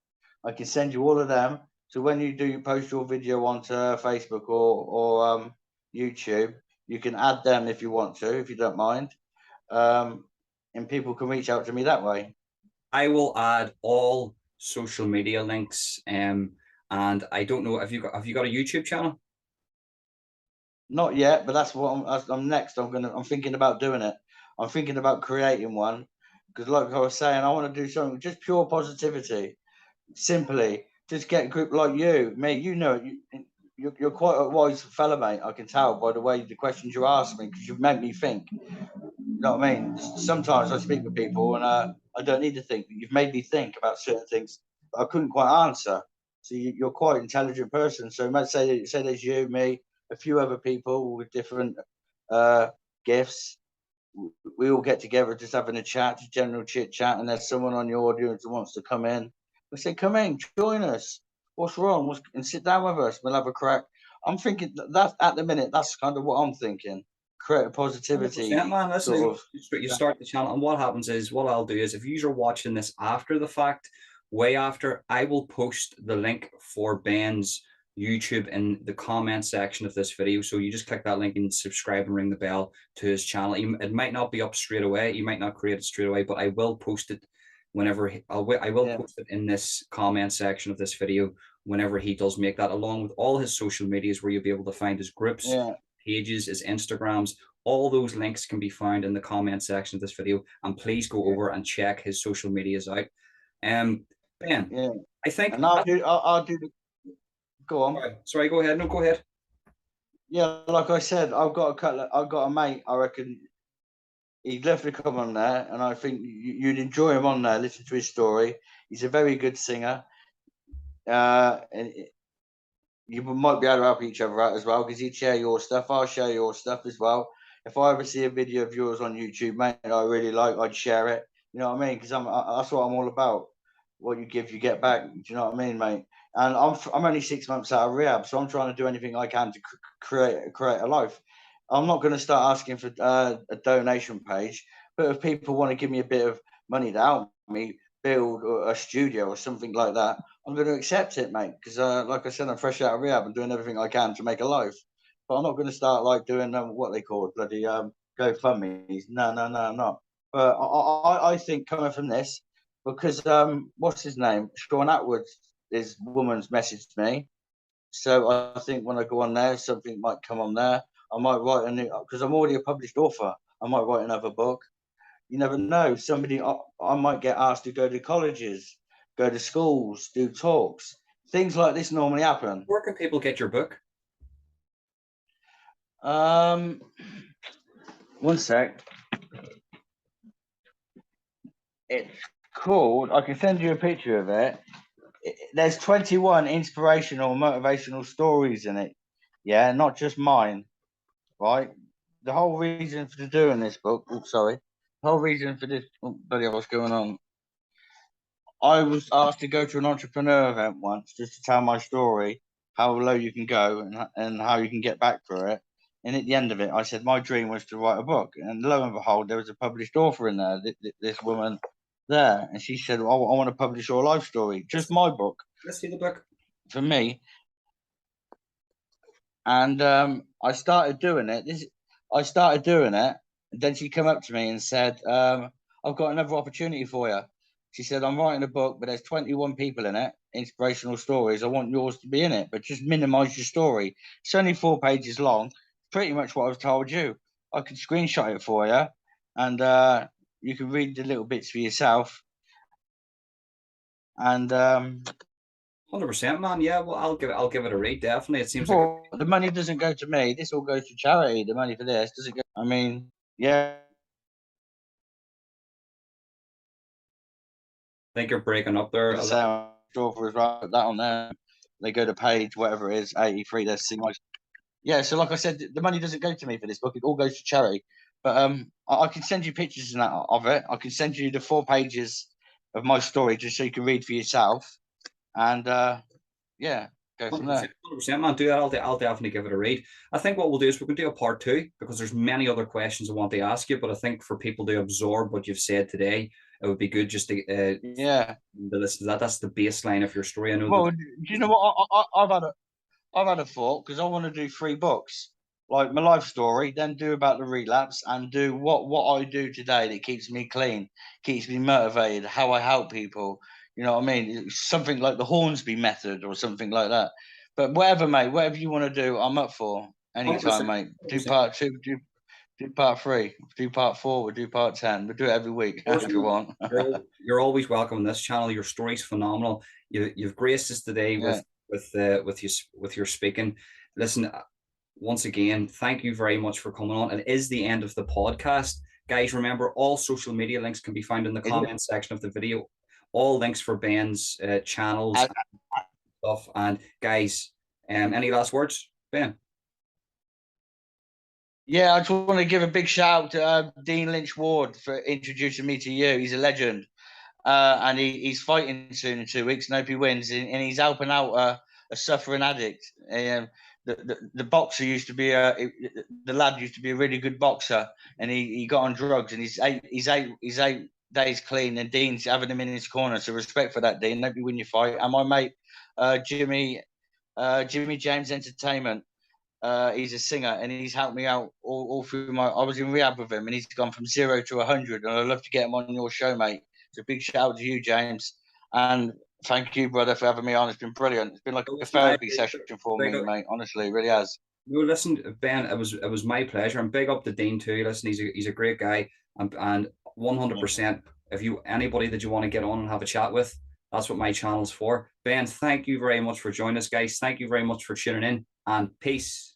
I can send you all of them. So when you post your video onto Facebook or YouTube, you can add them if you want to, if you don't mind. Um, and people can reach out to me that way. I will add all social media links. And I don't know, have you got a YouTube channel? Not yet, but that's what I'm next. I'm thinking about doing it. I'm thinking about creating one because, like I was saying, I want to do something just pure positivity. Simply, just get a group like you, mate. You know, you're quite a wise fella, mate. I can tell by the way the questions you ask me because you've made me think. You know what I mean? Sometimes I speak with people and I don't need to think. You've made me think about certain things that I couldn't quite answer. So you're quite an intelligent person. So let's say there's you, me, a few other people with different uh, gifts. We all get together, just having a chat, just general chit chat, and there's someone on your audience who wants to come in. We say, "Come in, join us. What's wrong? And sit down with us. We'll have a crack." I'm thinking that at the minute, that's kind of what I'm thinking. Create a 100%, positivity man. Listen, sort of. you start the channel, and what happens is, what I'll do is, if you're watching this after the fact, way after, I will post the link for Ben's YouTube in the comment section of this video. So you just click that link and subscribe and ring the bell to his channel. It might not be up straight away. You might not create it straight away, but I will post it whenever I will Yeah. post it in this comment section of this video whenever he does make that, along with all his social medias where you'll be able to find his groups, Yeah. pages, his Instagrams. All those links can be found in the comment section of this video. And please go over and check his social medias out. Ben, Yeah. I think. And I'll do the. Go on. Sorry, go ahead. No, go ahead. Yeah, like I said, I've got a mate. I reckon he'd love to come on there, and I think you'd enjoy him on there. Listen to his story. He's a very good singer. And you might be able to help each other out as well, because he'd share your stuff. I'll share your stuff as well. If I ever see a video of yours on YouTube, mate, that I really like, I'd share it. You know what I mean? Because that's what I'm all about. What you give, you get back. Do you know what I mean, mate? And I'm only 6 months out of rehab, so I'm trying to do anything I can to create a life. I'm not going to start asking for a donation page, but if people want to give me a bit of money to help me build a studio or something like that, I'm going to accept it, mate. Because like I said, I'm fresh out of rehab and doing everything I can to make a life. But I'm not going to start like doing what they call bloody GoFundMe's. No, I'm not. But I think coming from this, because what's his name? Sean Atwood's his woman's messaged me. So I think when I go on there, something might come on there. I might write a new, because I'm already a published author. I might write another book. You never know. I might get asked to go to colleges, go to schools, do talks. Things like this normally happen. Where can people get your book? One sec. It's called. I can send you a picture of it. There's 21 inspirational, motivational stories in it. Yeah, not just mine. Right. The whole reason for doing this book. Oh, sorry. The whole reason for this. Oh, bloody hell, what's going on? I was asked to go to an entrepreneur event once just to tell my story, how low you can go and how you can get back for it. And at the end of it, I said my dream was to write a book. And lo and behold, there was a published author in there, this woman there. And she said, I want to publish your life story, just my book. Let's see the book. For me. And I started doing it. And then she came up to me and said, I've got another opportunity for you. She said, I'm writing a book, but there's 21 people in it, inspirational stories. I want yours to be in it, but just minimize your story. It's only 4 pages long. Pretty much what I've told you. I could screenshot it for you, and you can read the little bits for yourself. And 100%, man. Yeah, well, I'll give it a read. Definitely, it seems like the money doesn't go to me. This all goes to charity. The money for this doesn't go. I mean, yeah. I think you're breaking up there. Put that on there. They go to page whatever it is, 83. There's yeah. So like I said, the money doesn't go to me for this book. It all goes to charity. But I can send you pictures of it. I can send you the 4 pages of my story just so you can read for yourself. And yeah, go from there. 100%, man. Do that. I'll definitely give it a read. I think what we'll do is we can do a part 2 because there's many other questions I want to ask you. But I think for people to absorb what you've said today, it would be good just to listen to that. That's the baseline of your story. I know. Well, do you know what? I've had a thought, because I want to do 3 books, like my life story, then do about the relapse, and do what I do today that keeps me clean, keeps me motivated, how I help people. You know what I mean? Something like the Hornsby method or something like that. But whatever, mate, whatever you want to do, I'm up for anytime, 100%. Mate. Do part 2, do part 3, do part 4, we'll do part 10. We'll do it every week if you want. You're always welcome on this channel. Your story's phenomenal. You've graced us today with your speaking. Listen, once again, thank you very much for coming on. It is the end of the podcast. Guys, remember, all social media links can be found in the comment section of the video. All links for Ben's channels and stuff. And guys, any last words, Ben? Yeah, I just want to give a big shout out to Dean Lynch Ward for introducing me to you. He's a legend. And he's fighting soon in 2 weeks. And I hope he wins. And he's helping out a suffering addict. The boxer used to be the lad used to be a really good boxer, and he got on drugs, and he's 8 days clean, and Dean's having him in his corner. So respect for that, Dean. Hope you win your fight. And my mate Jimmy James Entertainment. He's a singer, and he's helped me out all through I was in rehab with him, and he's gone from 0 to 100. And I'd love to get him on your show, mate. So big shout out to you, James. And Thank you, brother, for having me on. It's been brilliant. It's been like a therapy session for me, mate. Honestly, it really has. No, listen, Ben, it was my pleasure, and big up to Dean too. Listen, he's a great guy, and 100%. If you anybody that you want to get on and have a chat with, that's what my channel's for. Ben, thank you very much for joining us, guys. Thank you very much for tuning in, and peace.